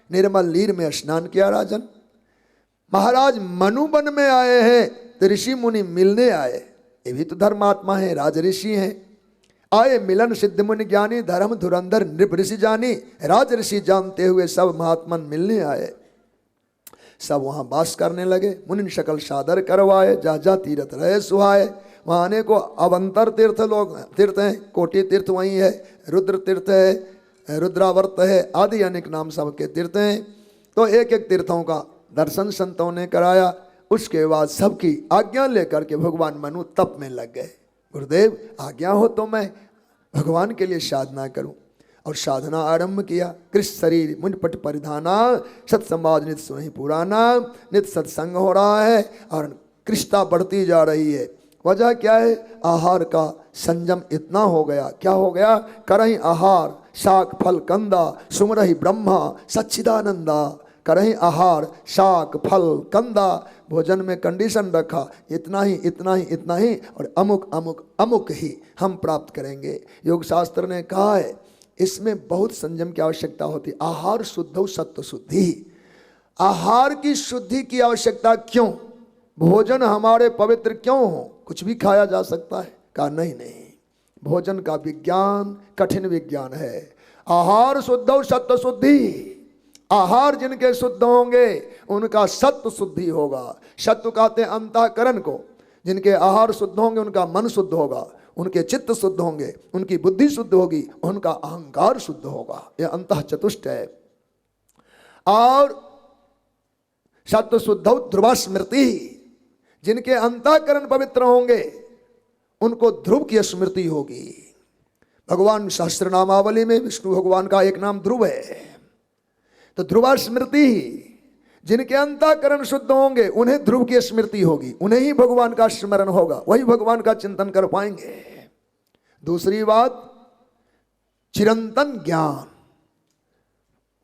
निर्मल नीर में स्नान किया राजन। महाराज मनु वन में आए हैं तो ऋषि मुनि मिलने आए। ये भी तो धर्मात्मा है, राज ऋषि हैं। आए मिलन सिद्ध मुनि ज्ञानी, धर्म धुरंधर नृप ऋषि जानी, राज ऋषि जानते हुए सब महात्मन मिलने आए। सब वहाँ वास करने लगे, मुनि शकल सादर करवाए, जा जा तीर्थ रहे सुहाए। वहाँ आने को अवंतर तीर्थ लोग तीर्थ हैं, कोटि तीर्थ वहीं है, रुद्र तीर्थ है, रुद्रावर्त है, आदि अनेक नाम सबके तीर्थ हैं। तो एक एक तीर्थों का दर्शन संतों ने कराया। उसके बाद सबकी आज्ञा लेकर के भगवान मनु तप में लग गए। गुरुदेव आज्ञा हो तो मैं भगवान के लिए साधना करूं। और साधना आरंभ किया। कृष्ण शरीर मुंडपट परिधाना, सत समाज नित सुनहि पुराना, नित सत्संग हो रहा है और कृष्णता बढ़ती जा रही है। वजह क्या है? आहार का संयम इतना हो गया। क्या हो गया? करहि आहार शाक फल कंदा, सुमरहि ब्रह्मा सच्चिदानंदा। करहि आहार शाक फल कंदा, भोजन में कंडीशन रखा, इतना ही इतना ही इतना ही और अमुक अमुक अमुक ही हम प्राप्त करेंगे। योग शास्त्र ने कहा है इसमें बहुत संयम की आवश्यकता होती है। आहार शुद्ध सत्व शुद्धि, आहार की शुद्धि की आवश्यकता क्यों? भोजन हमारे पवित्र क्यों हो? कुछ भी खाया जा सकता है? कहा नहीं नहीं, भोजन का विज्ञान कठिन विज्ञान है। आहार शुद्ध सत्व शुद्धि, आहार जिनके शुद्ध होंगे उनका सत्व शुद्धि होगा। सत्व कहते हैं अंतःकरण को। जिनके आहार शुद्ध होंगे उनका मन शुद्ध होगा, उनके चित्त शुद्ध होंगे, उनकी बुद्धि शुद्ध होगी, उनका अहंकार शुद्ध होगा। यह अंतः चतुष्ट है। और सत्व शुद्ध ध्रुव स्मृति, जिनके अंतःकरण पवित्र होंगे उनको ध्रुव की स्मृति होगी। भगवान सहस्त्र नामावली में विष्णु भगवान का एक नाम ध्रुव है। तो ध्रुव स्मृति, जिनके अंतःकरण शुद्ध होंगे उन्हें ध्रुव की स्मृति होगी, उन्हें ही भगवान का स्मरण होगा, वही भगवान का चिंतन कर पाएंगे। दूसरी बात, चिरंतन ज्ञान,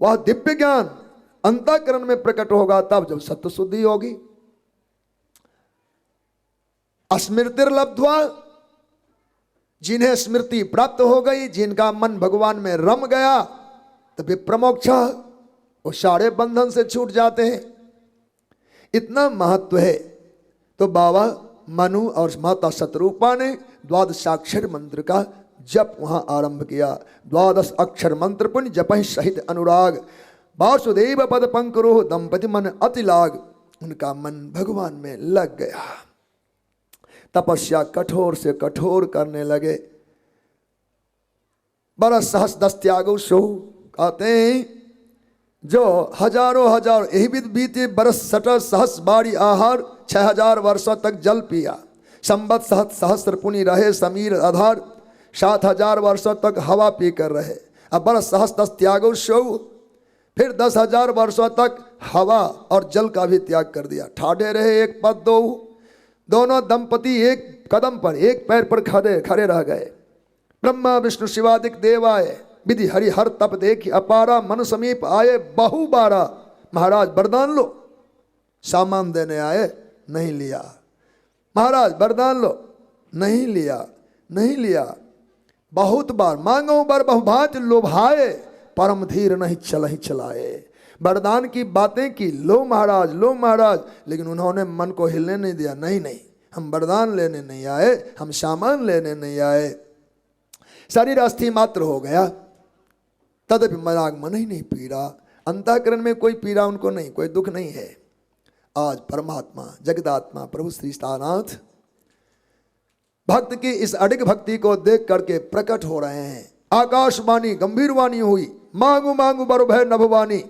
वह दिव्य ज्ञान अंतःकरण में प्रकट होगा तब जब सत्व शुद्धि होगी। स्मृतिर्लब्ध्वा, जिन्हें स्मृति प्राप्त हो गई, जिनका मन भगवान में रम गया, तो विप्रमोक्ष, वो सारे बंधन से छूट जाते हैं। इतना महत्व है। तो बाबा मनु और माता शतरूपा ने द्वादशाक्षर मंत्र का जप वहां आरंभ किया। द्वादश अक्षर मंत्र पुण्य जपहि सहित अनुराग, वासुदेव पद पंकरोह दंपति मन अति लाग। उनका मन भगवान में लग गया। तपस्या कठोर से कठोर करने लगे। बरस सहस दस त्यागो सो, कहते हैं जो हजारों हजार यही बीते बरस सटर सहस बारी आहार, 6000 वर्षों तक जल पिया। संबत सहस्त्र पुनि रहे समीर आधार, 7000 वर्षों तक हवा पी कर रहे। अब बरस सहस दस त्यागो सो, फिर 10,000 वर्षों तक हवा और जल का भी त्याग कर दिया। ठाढ़े रहे एक पद दो, दोनों दंपति एक कदम पर एक पैर पर खड़े रह गए। ब्रह्मा विष्णु शिवादिक देव आए, विधि हरि हर तप देखी अपारा, मन समीप आए बहु बारा। महाराज वरदान लो, सामान देने आए नहीं लिया। महाराज वरदान लो, नहीं लिया नहीं लिया। बहुत बार मांगो बर बहुभात लोभाए, परम धीर नहीं चलहि चलाए। वरदान की बातें की, लो महाराज लो महाराज, लेकिन उन्होंने मन को हिलने नहीं दिया। नहीं नहीं, हम वरदान लेने नहीं आए, हम सामान लेने नहीं आए। शरीर अस्थि मात्र हो गया, तदपि मराग मन ही नहीं पीड़ा। अंतःकरण में कोई पीड़ा उनको नहीं, कोई दुख नहीं है। आज परमात्मा जगदात्मा प्रभु श्री स्थानाथ भक्त की इस अडिग भक्ति को देख करके प्रकट हो रहे हैं। आकाशवाणी गंभीर वाणी हुई, मांगू मांगू बर भय नभवानी,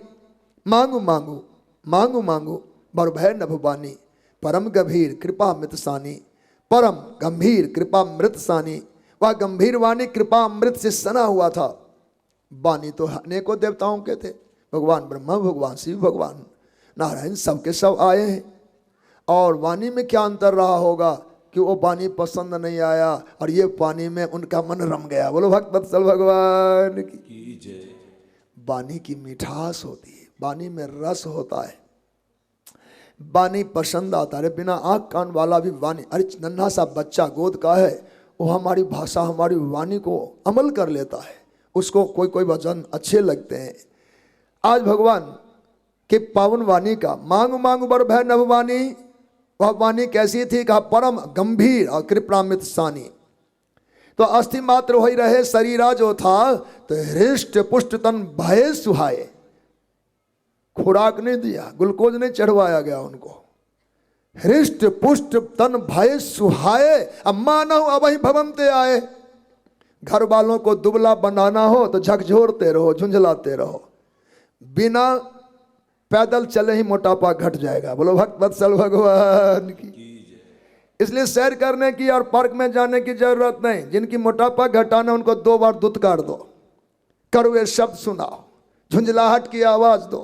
मांगू मांगू मांगू मांगू बर भय नभवानी। परम गंभीर कृपा मृत सानी, परम गंभीर कृपा मृत सानी। वह गंभीर वाणी कृपा अमृत से सना हुआ था। वाणी तो अनेकों देवताओं के थे, भगवान ब्रह्मा भगवान शिव भगवान नारायण सबके सब आए हैं। और वाणी में क्या अंतर रहा होगा कि वो पानी पसंद नहीं आया और ये पानी में उनका मन रम गया। बोलो भक्त वत्सल भगवान की जय। वाणी की मिठास होती है, वाणी में रस होता है, वाणी पसंद आता है। बिना आँख कान वाला भी वाणी, अरे नन्हा सा बच्चा गोद का है, वो हमारी भाषा हमारी वाणी को अमल कर लेता है, उसको कोई कोई वचन अच्छे लगते हैं। आज भगवान के पावन वाणी का मांग मांग बर भय नभ वाणी, वह वाणी कैसी थी? कहा परम गंभीर और कृपामृत सानी। तो अस्थि मात्र हो ही रहे शरीरा जो था, तो हृष्ट पुष्ट तन भय सुहाए। खुराक नहीं दिया, ग्लूकोज नहीं चढ़वाया गया उनको। हृष्ट पुष्ट तन भय सुहाए, अब मानव अब ही भवंते आए। घर वालों को दुबला बनाना हो तो झकझोरते रहो, झुंझलाते रहो। बिना पैदल चले ही मोटापा घट जाएगा। बोलो भक्त वत्सल भगवान की। इसलिए सैर करने की और पार्क में जाने की जरूरत नहीं। जिनकी मोटापा घटाना, उनको 2 बार दुत्कार दो, कड़वे शब्द सुनाओ, झुंझलाहट की आवाज दो।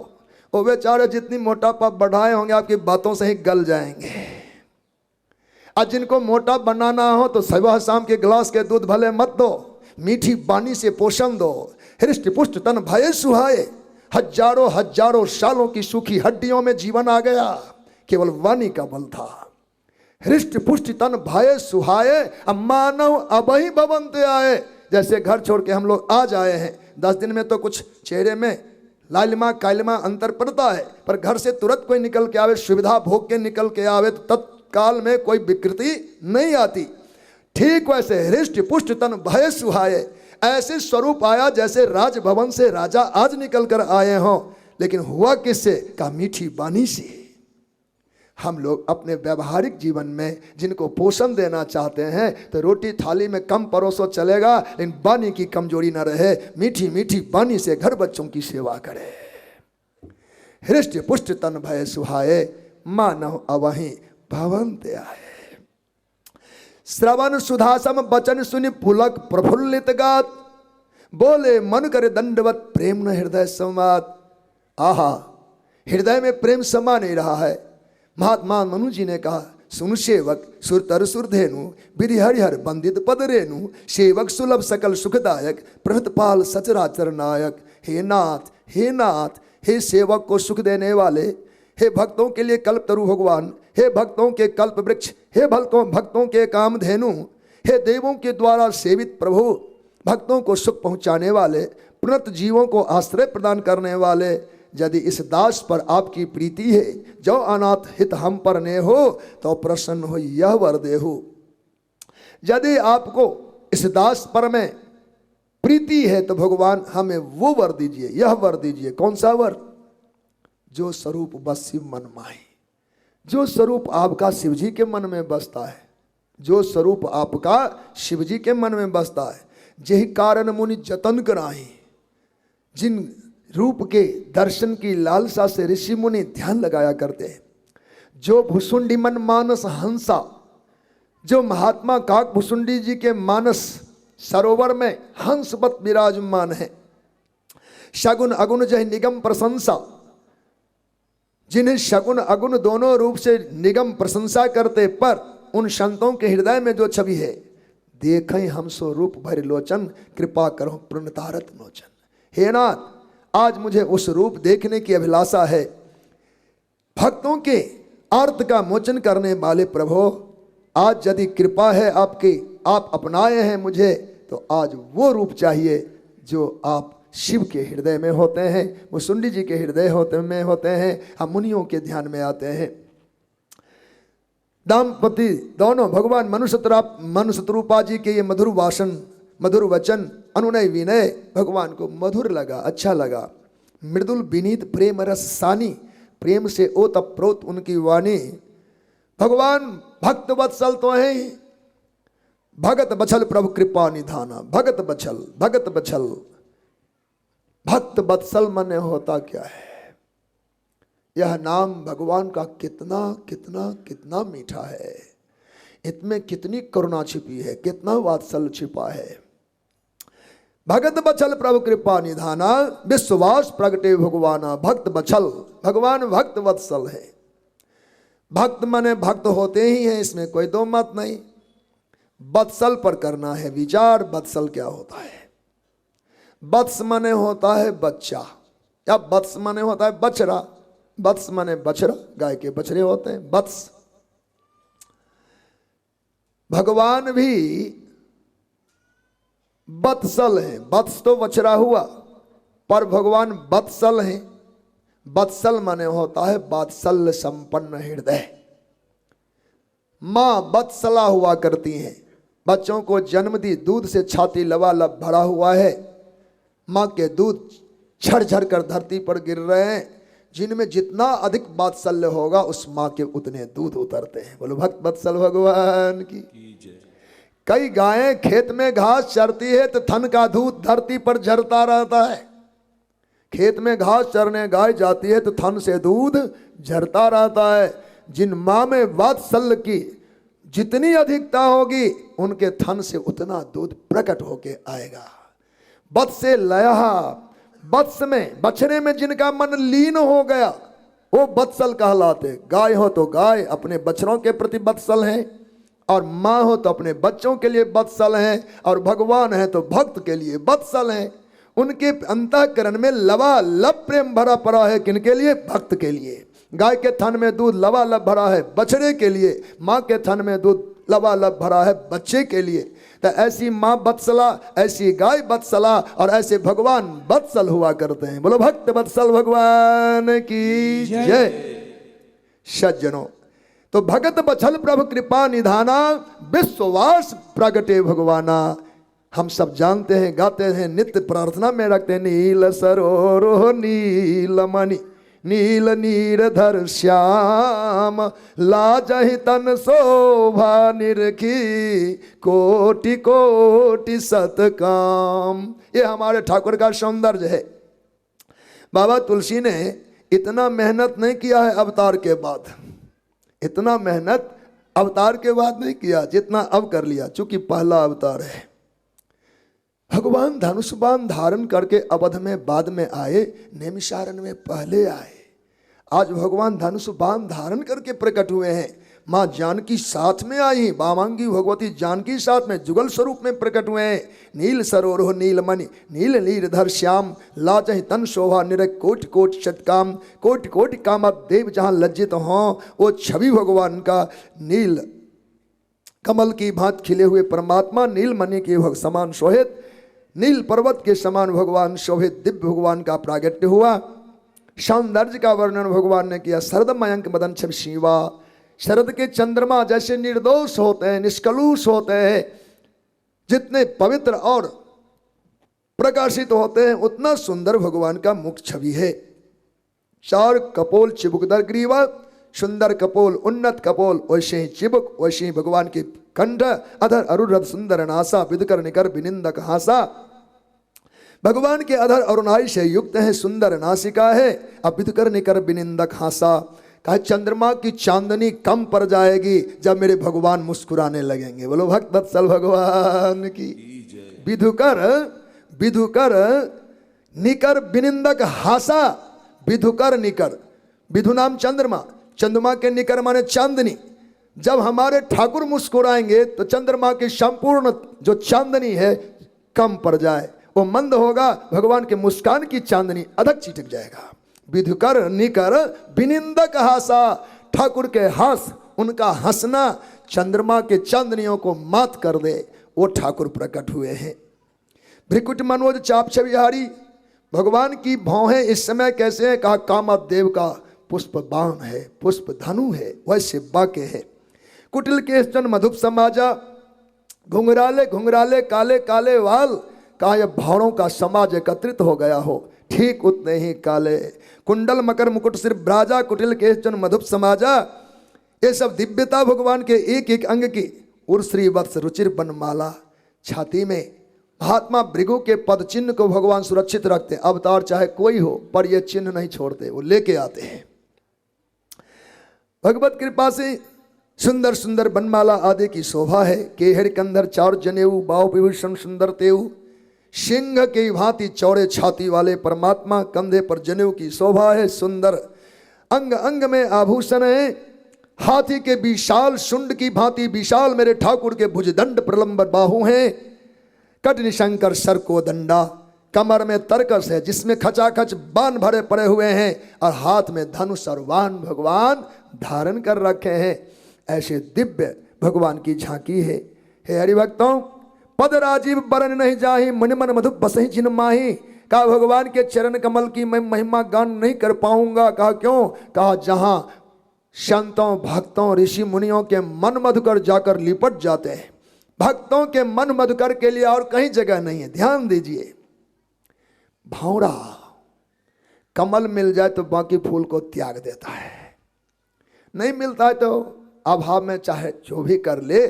वो बेचारे जितनी मोटापा बढ़ाए होंगे आपकी बातों से ही गल जाएंगे। आज जिनको मोटा बनाना हो तो सुबह शाम के गिलास के दूध भले मत दो, मीठी बानी से पोषण दो। हृष्ट पुष्ट तन भय सुहाए, हजारों हजारों सालों की सूखी हड्डियों में जीवन आ गया, केवल वाणी का बल था। हृष्ट पुष्ट तन भय सुहाए, अब मानव अब ही भवंते आए। जैसे घर छोड़ के हम लोग आज आए हैं, 10 दिन में तो कुछ चेहरे में लालिमा कालिमा अंतर पड़ता है, पर घर से तुरंत कोई निकल के आवे, सुविधा भोग के निकल के आवे तो तत्काल में कोई विकृति नहीं आती। ठीक वैसे हृष्ट पुष्ट तन भय सुहाए, ऐसे स्वरूप आया जैसे राजभवन से राजा आज निकल कर आए हों। लेकिन हुआ किससे? का मीठी बानी से। हम लोग अपने व्यवहारिक जीवन में जिनको पोषण देना चाहते हैं तो रोटी थाली में कम परोसो चलेगा, लेकिन बानी की कमजोरी न रहे। मीठी मीठी बानी से घर बच्चों की सेवा करे। हृष्ट पुष्ट तन भय सुहाए, मानव अवहीं भवंते आए। श्रवण सुधासम बचन सुनि पुलक प्रफुल्लित गात, बोले मन करे दंडवत प्रेम न हृदय संवाद। आहा, हृदय में प्रेम समा नहीं रहा है। महात्मा मनु जी ने कहा, सुन सेवक सुरतर सुरधेनु, विधि हरिहर बंदित पद रेणु, सेवक सुलभ सकल सुखदायक, प्रहतपाल सचराचर नायक। हे नाथ, हे नाथ, हे सेवक को सुख देने वाले, हे भक्तों के लिए कल्प तरु भगवान, हे भक्तों के कल्प वृक्ष, हे भक्तों के कामधेनु, हे देवों के द्वारा सेवित प्रभु, भक्तों को सुख पहुँचाने वाले, प्रणत जीवों को आश्रय प्रदान करने वाले, यदि इस दास पर आपकी प्रीति है, जो अनाथ हित हम पर ने हो, तो प्रसन्न हो यह वर देहु। यदि आपको इस दास पर में प्रीति है तो भगवान हमें वो वर दीजिए, यह वर दीजिए। कौन सा वर? जो स्वरूप बस शिव मन माही, जो स्वरूप आपका शिव जी के मन में बसता है, जो स्वरूप आपका शिव जी के मन में बसता है। यही कारण मुनि जतन कराही, जिन रूप के दर्शन की लालसा से ऋषि मुनि ध्यान लगाया करते हैं। जो भुसुंडी मन मानस हंसा, जो महात्मा काक भुसुंडी जी के मानस सरोवर में हंसवत विराजमान है। शगुन अगुण जय निगम प्रशंसा, जिन्हें शगुन अगुण दोनों रूप से निगम प्रशंसा करते, पर उन संतों के हृदय में जो छवि है, देखें हम सो रूप भर लोचन, कृपा करो प्रणतारत नोचन। हे नाथ, आज मुझे उस रूप देखने की अभिलाषा है। भक्तों के अर्थ का मोचन करने वाले प्रभु, आज यदि कृपा है आपकी, आप अपनाए हैं मुझे, तो आज वो रूप चाहिए जो आप शिव के हृदय में होते हैं, मुसुंडी जी के हृदय में होते हैं। हम मुनियों के ध्यान में आते हैं। दाम्पति दोनों भगवान मनुष्यरूपा जी के ये मधुर भाषण, मधुर वचन, अनुनय विनय भगवान को मधुर लगा, अच्छा लगा। मृदुल विनीत प्रेम रस सानी, प्रेम से ओतप्रोत उनकी वाणी। भगवान भक्त वत्सल तो है ही, भगत बछल प्रभु कृपा निधाना। भगत बछल, भगत बछल, भक्त वत्सल मन होता क्या है? यह नाम भगवान का कितना कितना कितना मीठा है। इसमें कितनी करुणा छिपी है, कितना वात्सल्य छिपा है। भगत बछल प्रभु कृपा निधाना, विश्वास प्रगटे भगवाना। भक्त बछल, भगवान भक्त वत्सल है। भक्त मने भक्त होते ही हैं, इसमें कोई दो मत नहीं। वत्सल पर करना है विचार। वत्सल क्या होता है? वत्स मने होता है बच्चा, या वत्स मने होता है बछड़ा। वत्स मने बछड़ा, गाय के बछड़े होते हैं वत्स। भगवान भी वत्सल है। वत्स तो बछड़ा हुआ, पर भगवान वत्सल हैं। वत्सल माने होता है वात्सल्य संपन्न हृदय। मां वत्सला हुआ करती हैं, बच्चों को जन्म दी, दूध से छाती लबालब भरा हुआ है, माँ के दूध झरझर कर धरती पर गिर रहे हैं। जिनमें जितना अधिक वात्सल्य होगा उस माँ के उतने दूध उतरते हैं। बोलो भक्त वत्सल भगवान की। कई गायें खेत में घास चरती है तो थन का दूध धरती पर झरता रहता है। खेत में घास चरने गाय जाती है तो थन से दूध झरता रहता है। जिन माँ में वात्सल्य की जितनी अधिकता होगी उनके थन से उतना दूध प्रकट होके आएगा। वत्से लयहा, वत्स में बछड़े में जिनका मन लीन हो गया वो वत्सल कहलाते। गाय हो तो गाय अपने बछड़ों के प्रति वत्सल हैं, और माँ हो तो अपने बच्चों के लिए वत्सल हैं, और भगवान है तो भक्त के लिए वत्सल हैं। उनके अंतःकरण में लबालब प्रेम भरा पड़ा है। किनके लिए? भक्त के लिए। गाय के थन में दूध लबालब भरा है बछड़े के लिए, माँ के थन में दूध लबालब भरा है बच्चे के लिए। तो ऐसी माँ वत्सला, ऐसी गाय वत्सला, और ऐसे भगवान वत्सल हुआ करते हैं। बोलो भक्त वत्सल भगवान की जय। सज्जनों, तो भगत बछल प्रभु कृपा निधाना, विश्ववास प्रगटे भगवाना। हम सब जानते हैं, गाते हैं, नित्य प्रार्थना में रखते हैं। नील सरोरो नीलमणि, नील नीरधर श्याम, लाजहि तन शोभा निरखी, कोटि कोटि सतकाम। ये हमारे ठाकुर का सौंदर्य है। बाबा तुलसी ने इतना मेहनत नहीं किया है अवतार के बाद, इतना मेहनत अवतार के बाद नहीं किया जितना अब कर लिया, चूंकि पहला अवतार है। भगवान धनुष बाण धारण करके अवध में बाद में आए, नैमिषारण्य में पहले आए। आज भगवान धनुष बाण धारण करके प्रकट हुए हैं। माँ जानकी साथ में आई, वामांगी भगवती जानकी साथ में जुगल स्वरूप में प्रकट हुए हैं। नील सरोरो नीलमणि, नील नीरधर श्याम, लाजहि तन शोभा निरख, कोटि कोटि सतकाम। कोटि कोटि काम देव जहाँ लज्जित हों, वो छवि भगवान का नील कमल की भांति खिले हुए परमात्मा, नीलमणि के समान शोभित, नील पर्वत के समान भगवान शोभित दिव्य भगवान का प्रागट्य हुआ। सौंदर्य का वर्णन भगवान ने किया। शरद मयंक मदन छवि शिवा, शरद के चंद्रमा जैसे निर्दोष होते हैं, निष्कलुष होते हैं, जितने पवित्र और प्रकाशित होते हैं, उतना सुंदर भगवान का मुख छवि है। चार कपोल चिबुकदर ग्रीवा, सुंदर कपोल उन्नत कपोल, वैसे ही चिबुक, वैसे ही भगवान के कंठ, अधर अरुरध सुंदर नासा, विदकर निकर विनिंदक हासा। भगवान के अधर अरुणाई से युक्त है, सुंदर नासिका है, अब विदकर निकर विनिंदक हासा। कहा चंद्रमा की चांदनी कम पड़ जाएगी जब मेरे भगवान मुस्कुराने लगेंगे। बोलो भक्त वत्सल भगवान की। विधुकर विधुकर निकर विनिंदक हासा, विधुकर निकर, विधु नाम चंद्रमा, चंद्रमा के निकर माने चांदनी। जब हमारे ठाकुर मुस्कुराएंगे तो चंद्रमा की संपूर्ण जो चांदनी है कम पड़ जाए, वो मंद होगा, भगवान के मुस्कान की चांदनी अधक चिटक जाएगा। विधुकर निकर विनिंदक हासा, ठाकुर के हास, उनका हंसना चंद्रमा के चांदनियों को मात कर दे, वो ठाकुर प्रकट हुए हैं। भ्रिकुट मनोज चाप छविहारी, भगवान की भौहें इस समय कैसे है? कहा कामदेव का पुष्प बाण है, पुष्प धनु है, वैसे बाके है। कुटिल के चन मधुप समाजा, घुंघराले घुंघराले काले काले वाल, कहा यह भावों का समाज एकत्रित हो गया हो, ठीक उतने ही काले। कुंडल मकर मुकुट सिर ब्राजा, कुटिल के चन मधुप समाजा, ये सब दिव्यता भगवान के एक एक अंग की। उर्श्री वत्स रुचिर बनमाला, छाती में महात्मा भृगु के पद चिन्ह को भगवान सुरक्षित रखते। अवतार चाहे कोई हो पर ये चिन्ह नहीं छोड़ते, वो लेके आते हैं। भगवत कृपा से सुंदर सुंदर बनमाला आदि की शोभा है। केहड़ कंधर चार जनेऊ, बाव विभूषण सुंदर तेऊ, सिंह की भांति चौड़े छाती वाले परमात्मा, कंधे पर जनेऊ की शोभा है। सुंदर अंग अंग में आभूषण है। हाथी के विशाल शुंड की भांति विशाल मेरे ठाकुर के भुजदंड प्रलंब बाहु हैं। कट निशंकर सर को दंडा, कमर में तरकस है जिसमें खचाखच बाण भरे पड़े हुए हैं, और हाथ में धनुष और वाहन भगवान धारण कर रखे हैं। ऐसे दिव्य भगवान की झांकी है। हे हरिभक्तों, पद राजीव बरन नहीं जाही, मन मन मधु बसही जिन माही। कहा भगवान के चरण कमल की मैं महिमा गान नहीं कर पाऊंगा। कहा क्यों? कहा जहां संतों भक्तों ऋषि मुनियों के मन मधुकर जाकर लिपट जाते हैं, भक्तों के मन मधुकर के लिए और कहीं जगह नहीं है। ध्यान दीजिए, भौरा कमल मिल जाए तो बाकी फूल को त्याग देता है, नहीं मिलता है तो अभाव में चाहे जो भी कर ले,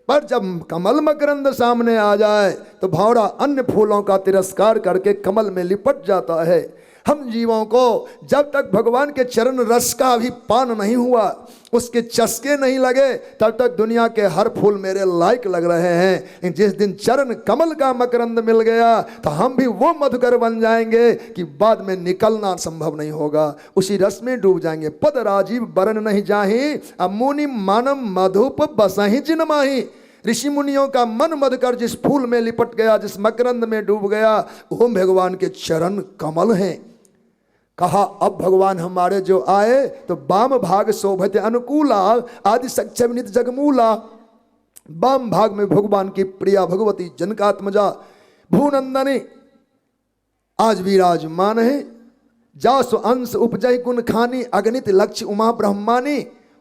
पर जब कमल मकरंद सामने आ जाए तो भौरा अन्य फूलों का तिरस्कार करके कमल में लिपट जाता है। हम जीवों को जब तक भगवान के चरण रस का भी पान नहीं हुआ, उसके चस्के नहीं लगे, तब तक दुनिया के हर फूल मेरे लायक लग रहे हैं। जिस दिन चरण कमल का मकरंद मिल गया तो हम भी वो मधुकर बन जाएंगे कि बाद में निकलना संभव नहीं होगा, उसी रस में डूब जाएंगे। पद राजीव बरन नहीं जाही, अमुनि मानम मधुप बसही जिन माही। ऋषि मुनियों का मन मधुकर जिस फूल में लिपट गया, जिस मकरंद में डूब गया, वो भगवान के चरण कमल हैं। कहा अब भगवान हमारे जो आए तो वाम भाग शोभते अनुकूला, आदि सक्षम नित जगमूला। वाम भाग में भगवान की प्रिया भगवती जनकात्मजा भूनंदनी आज विराजमान है। जासु अंश उपजय गुण खानी, अगणित लक्ष्य उमा ब्रह्मानी।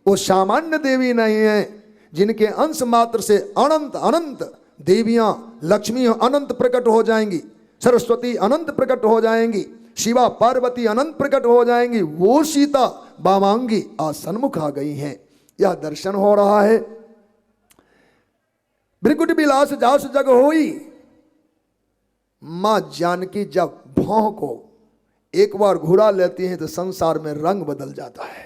वो सामान्य देवी नहीं है, जिनके अंश मात्र से अनंत अनंत देवियां, लक्ष्मी अनंत प्रकट हो जाएंगी, सरस्वती अनंत प्रकट हो जाएंगी, शिवा पार्वती अनंत प्रकट हो जाएंगी। वो सीता वामांगी आज सन्मुख आ गई हैं, यह दर्शन हो रहा है। भृकुट विलास जास जग होई। मां जानकी जब भौं को एक बार घुरा लेती हैं तो संसार में रंग बदल जाता है।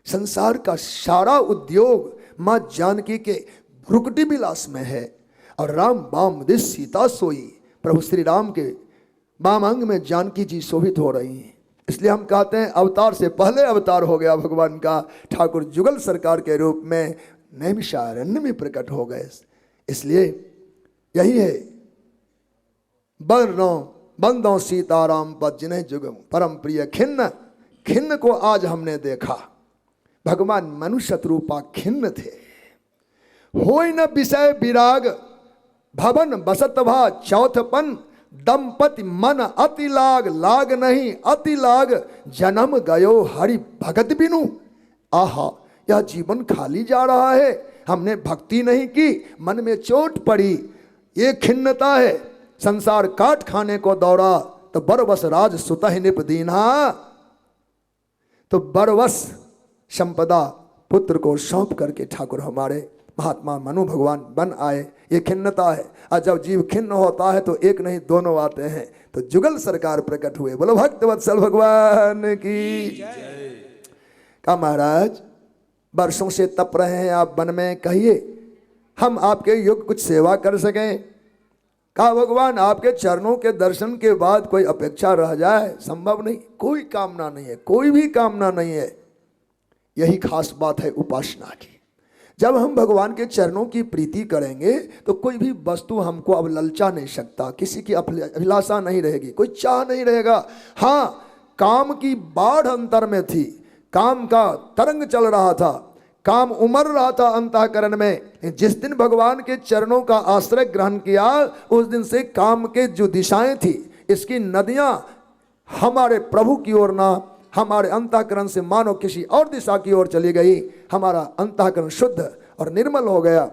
संसार का सारा उद्योग मां जानकी के भ्रुकुटी विलास में है। और राम बाम दिस सीता सोई, प्रभु श्री राम के बाम अंग में जानकी जी शोभित हो रही हैं। इसलिए हम कहते हैं अवतार से पहले अवतार हो गया भगवान का। ठाकुर जुगल सरकार के रूप में नैमिषारण्य में प्रकट हो गए। इसलिए यही है, बंदों सीताराम पद जिन्हें जुग परम प्रिय खिन्न। खिन्न को आज हमने देखा, भगवान मनुष्य रूपा खिन्न थे। होय न विषय विराग, भवन बसत भा चौथपन। दंपति मन अति लाग, लाग नहीं अति लाग। जन्म गयो हरि भगत बिनु। आहा, यह जीवन खाली जा रहा है, हमने भक्ति नहीं की, मन में चोट पड़ी, ये खिन्नता है। संसार काट खाने को दौड़ा तो बरवस राज सुतहि निप दीना। तो बरवस संपदा पुत्र को सौंप करके ठाकुर हमारे महात्मा मनु भगवान बन आए। ये खिन्नता है। और जब जीव खिन्न होता है तो एक नहीं दोनों आते हैं। तो जुगल सरकार प्रकट हुए। बोलो भक्त वत्सल भगवान की कहा महाराज वर्षों से तप रहे हैं आप वन में, कहिए हम आपके युग कुछ सेवा कर सकें। कहा भगवान आपके चरणों के दर्शन के बाद कोई अपेक्षा रह जाए, संभव नहीं, कोई कामना नहीं है, कोई भी कामना नहीं है। यही खास बात है उपासना की। जब हम भगवान के चरणों की प्रीति करेंगे तो कोई भी वस्तु हमको अब ललचा नहीं सकता, किसी की अभिलाषा नहीं रहेगी, कोई चाह नहीं रहेगा। हाँ, काम की बाढ़ अंतर में थी, काम का तरंग चल रहा था, काम उमड़ रहा था अंतःकरण में। जिस दिन भगवान के चरणों का आश्रय ग्रहण किया उस दिन से काम के जो दिशाएं थी, इसकी नदियां हमारे प्रभु की ओर ना हमारे अंतःकरण से मानो किसी और दिशा की ओर चली गई। हमारा अंतःकरण शुद्ध और निर्मल हो गया।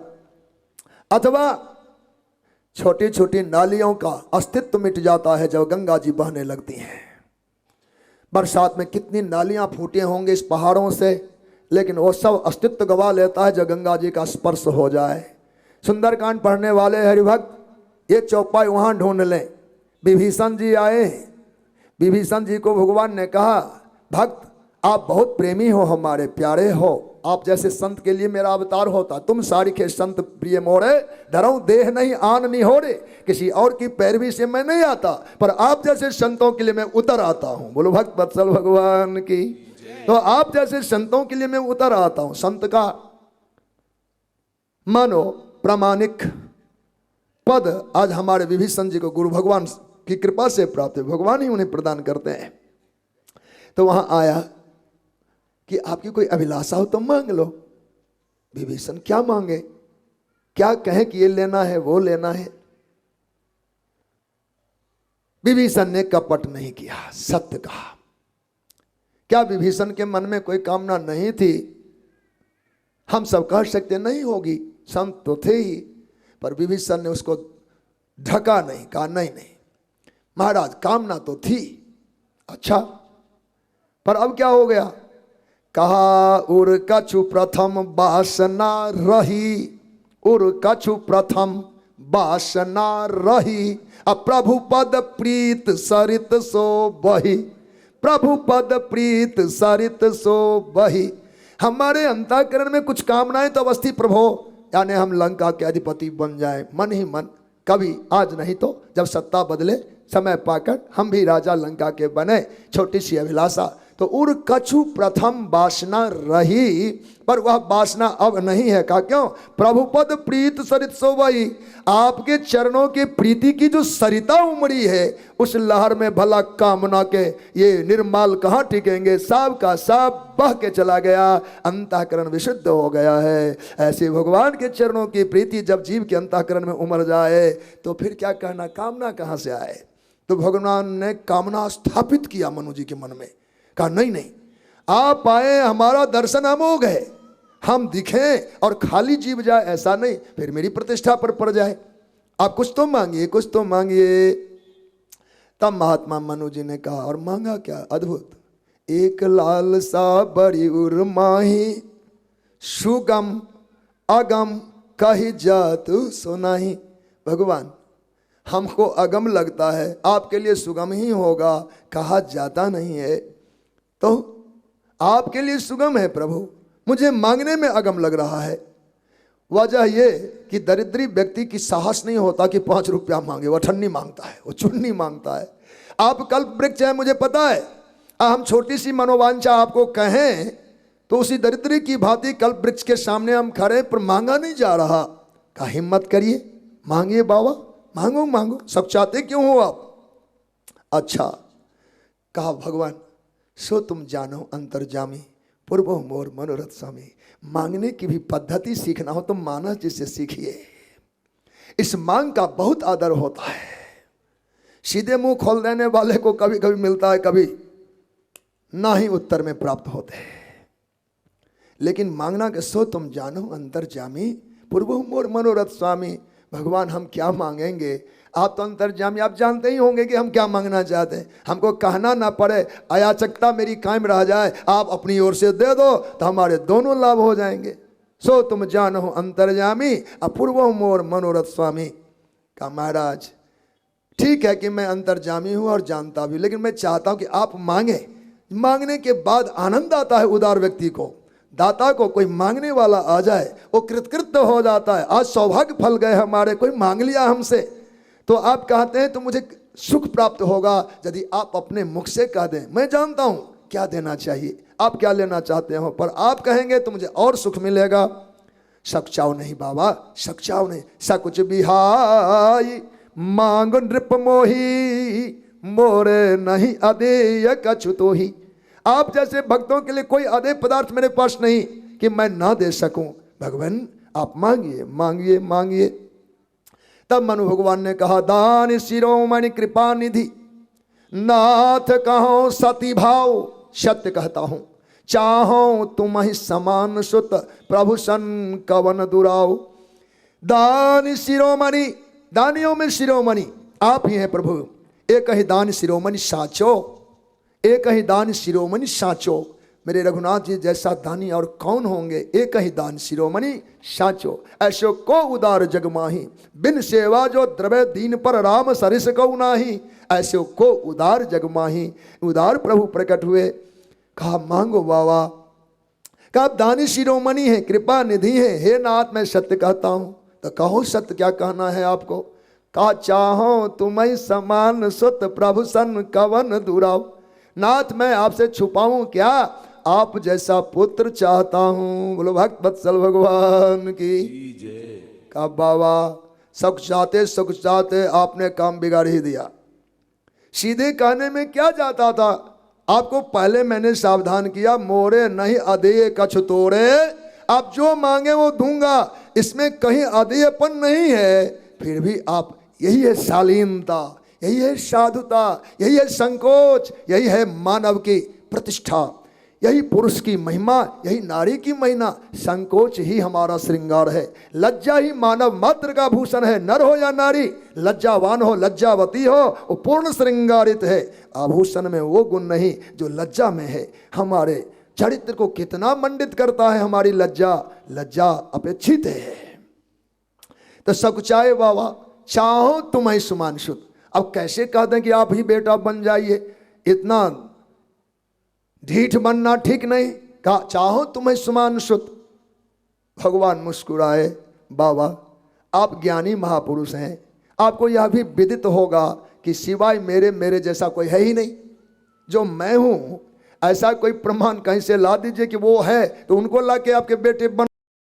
अथवा छोटी छोटी नालियों का अस्तित्व मिट जाता है जब गंगा जी बहने लगती हैं। बरसात में कितनी नालियां फूटे होंगे इस पहाड़ों से, लेकिन वो सब अस्तित्व गवा लेता है जब गंगा जी का स्पर्श हो जाए। सुंदरकांड पढ़ने वाले हरिभक्त ये चौपाई वहाँ ढूंढ लें। विभीषण जी आए, विभीषण जी को भगवान ने कहा भक्त आप बहुत प्रेमी हो, हमारे प्यारे हो, आप जैसे संत के लिए मेरा अवतार होता। तुम सारिखे संत प्रिय मोरे, डरऊं देह नहीं आन नहीं हो रे। किसी और की पैरवी से मैं नहीं आता, पर आप जैसे संतों के लिए मैं उतर आता हूँ। बोलो भक्त वत्सल भगवान की। तो आप जैसे संतों के लिए मैं उतर आता हूँ। संत का मानो प्रामाणिक पद आज हमारे विभीषण जी को गुरु भगवान की कृपा से प्राप्त है, भगवान ही उन्हें प्रदान करते हैं। तो वहां आया कि आपकी कोई अभिलाषा हो तो मांग लो। विभीषण क्या मांगे, क्या कहें कि ये लेना है वो लेना है। विभीषण ने कपट नहीं किया, सत्य कहा। क्या विभीषण के मन में कोई कामना नहीं थी? हम सब कह सकते नहीं होगी, संत तो थे ही, पर विभीषण ने उसको ढका नहीं, कहा नहीं नहीं महाराज कामना तो थी, अच्छा पर अब क्या हो गया। कहा उर कछु प्रथम वासना रही, उर कछु प्रथम वासना रही, अब प्रभु पद प्रीत सरित सो बही, प्रभु पद प्रीत सरित सो बही। हमारे अंतःकरण में कुछ कामनाएं तो अवस्थी प्रभो, यानी हम लंका के अधिपति बन जाएं मन ही मन, कभी आज नहीं तो जब सत्ता बदले समय पाकर हम भी राजा लंका के बने, छोटी सी अभिलाषा। तो उर कछु प्रथम वासना रही, पर वह वासना अब नहीं है। कहा क्यों। प्रभु पद प्रीत सरित सोवई, आपके चरणों के प्रीति की जो सरिता उमड़ी है उस लहर में भला कामना के ये निर्माल कहाँ टिकेंगे, सब का सब बह के चला गया, अंतःकरण विशुद्ध हो गया है। ऐसे भगवान के चरणों की प्रीति जब जीव के अंतःकरण में उमड़ जाए तो फिर क्या कहना, कामना कहाँ से आए। तो भगवान ने कामना स्थापित किया मनु जी के मन में। कहा नहीं नहीं आप आए, हमारा दर्शन अमोघ है, हम दिखें और खाली जीव जाए ऐसा नहीं, फिर मेरी प्रतिष्ठा पर पड़ जाए, आप कुछ तो मांगिए, कुछ तो मांगिए। तब महात्मा मनु जी ने कहा, और मांगा क्या, अद्भुत। एक लाल सा बड़ी उर्माही, सुगम अगम कही जातु सुनाही। भगवान हमको अगम लगता है, आपके लिए सुगम ही होगा, कहा जाता नहीं है, तो आपके लिए सुगम है प्रभु, मुझे मांगने में अगम लग रहा है। वजह ये कि दरिद्री व्यक्ति की साहस नहीं होता कि 5 रुपया मांगे, वो ठन्नी मांगता है, वो चुन्नी मांगता है। आप कल्प वृक्ष है, मुझे पता है, हम छोटी सी मनोवांछा आपको कहें तो उसी दरिद्री की भांति कल्प वृक्ष के सामने हम खड़े, पर मांगा नहीं जा रहा। का हिम्मत करिए, मांगिए बाबा, मांगो मांगो, सब चाहते क्यों हो आप। अच्छा कहा भगवान, सो तुम जानो अंतर्जामी, पूर्व मोर मनोरथ स्वामी। मांगने की भी पद्धति सीखना हो तो मानस जी से सीखिए। इस मांग का बहुत आदर होता है। सीधे मुंह खोल देने वाले को कभी कभी मिलता है, कभी ना ही उत्तर में प्राप्त होते हैं। लेकिन मांगना के सो तुम जानो अंतर्जामी, पूर्व मोर मनोरथ स्वामी। भगवान हम क्या मांगेंगे, आप तो अंतर्जामी, आप जानते ही होंगे कि हम क्या मांगना चाहते हैं। हमको कहना ना पड़े, अयाचकता मेरी कायम रह जाए, आप अपनी ओर से दे दो तो हमारे दोनों लाभ हो जाएंगे। सो तुम जानो अंतर्जामी, अपूर्व मोर मनोरथ स्वामी। का महाराज ठीक है कि मैं अंतर्जामी हूँ और जानता भी, लेकिन मैं चाहता हूँ कि आप मांगे। मांगने के बाद आनंद आता है उदार व्यक्ति को, दाता को। कोई मांगने वाला आ जाए वो कृतकृत्य हो जाता है। आज सौभाग्य फल गए हमारे, कोई मांग लिया हमसे, तो आप कहते हैं तो मुझे सुख प्राप्त होगा यदि आप अपने मुख से कह दें। मैं जानता हूं क्या देना चाहिए, आप क्या लेना चाहते हो, पर आप कहेंगे तो मुझे और सुख मिलेगा। सकचाओ नहीं बाबा, सकचाओ नहीं। सकुच बिहाई मांग नृप मोही, मोरे नहीं अदेय कछु तो ही। आप जैसे भक्तों के लिए कोई अदेय पदार्थ मेरे पास नहीं कि मैं ना दे सकूं। भगवान आप मांगिए मांगिए मांगिए। तब मनु भगवान ने कहा, दान शिरोमणि कृपा निधि, नाथ कहो सती भाव। सत्य कहता हूं, चाहो तुम ही समान सुत, प्रभु सन कवन दुराव। दान शिरोमणि, दानियों में शिरोमणि आप ही हैं प्रभु। एक ही दान शिरोमणि साचो, एक ही दान शिरोमणि साचो। मेरे रघुनाथ जी जैसा दानी और कौन होंगे। एक ही दान शिरोमणि साचो, ऐसो को उदार जग माही, बिन सेवा जो द्रव्य दीन पर राम सरिस को नाही। ऐसो को उदार जग माही, उदार प्रभु प्रकट हुए। कहा मांगो बाबा। कहा दानी शिरोमणि है, कृपा निधि है। हे नाथ मैं सत्य कहता हूँ, तो कहो सत्य क्या कहना है आपको। कहा चाहो तुम्हें समान सुत, प्रभु सन कवन दुराव। नाथ मैं आपसे छुपाऊं क्या, आप जैसा पुत्र चाहता हूं। बोलो भक्त वत्सल भगवान की जय। का बाबा सुख चाहते आपने काम बिगाड़ ही दिया। सीधे कहने में क्या जाता था, आपको पहले मैंने सावधान किया, मोरे नहीं अदेय कछु तोड़े। आप जो मांगे वो दूंगा, इसमें कहीं अदेयपन नहीं है। फिर भी आप, यही है शालीनता, यही है साधुता, यही है संकोच, यही है मानव की प्रतिष्ठा। यही पुरुष की महिमा, यही नारी की महिमा। संकोच ही हमारा श्रृंगार है, लज्जा ही मानव मात्र का भूषण है। नर हो या नारी, लज्जावान हो लज्जावती हो, वो पूर्ण श्रृंगारित है। आभूषण में वो गुण नहीं जो लज्जा में है। हमारे चरित्र को कितना मंडित करता है हमारी लज्जा। लज्जा अपेक्षित है। तो सकुचाए बाबा चाहो तुम्हें सुमानसुत। अब कैसे कह दें कि आप ही बेटा बन जाइए, इतना ढीठ बनना ठीक नहीं। कहा चाहो तुम्हें सुमानसुत। भगवान मुस्कुराए, बाबा आप ज्ञानी महापुरुष हैं, आपको यह भी विदित होगा कि सिवाय मेरे जैसा कोई है ही नहीं। जो मैं हूं ऐसा कोई प्रमाण कहीं से ला दीजिए कि वो है, तो उनको ला के आपके बेटे बन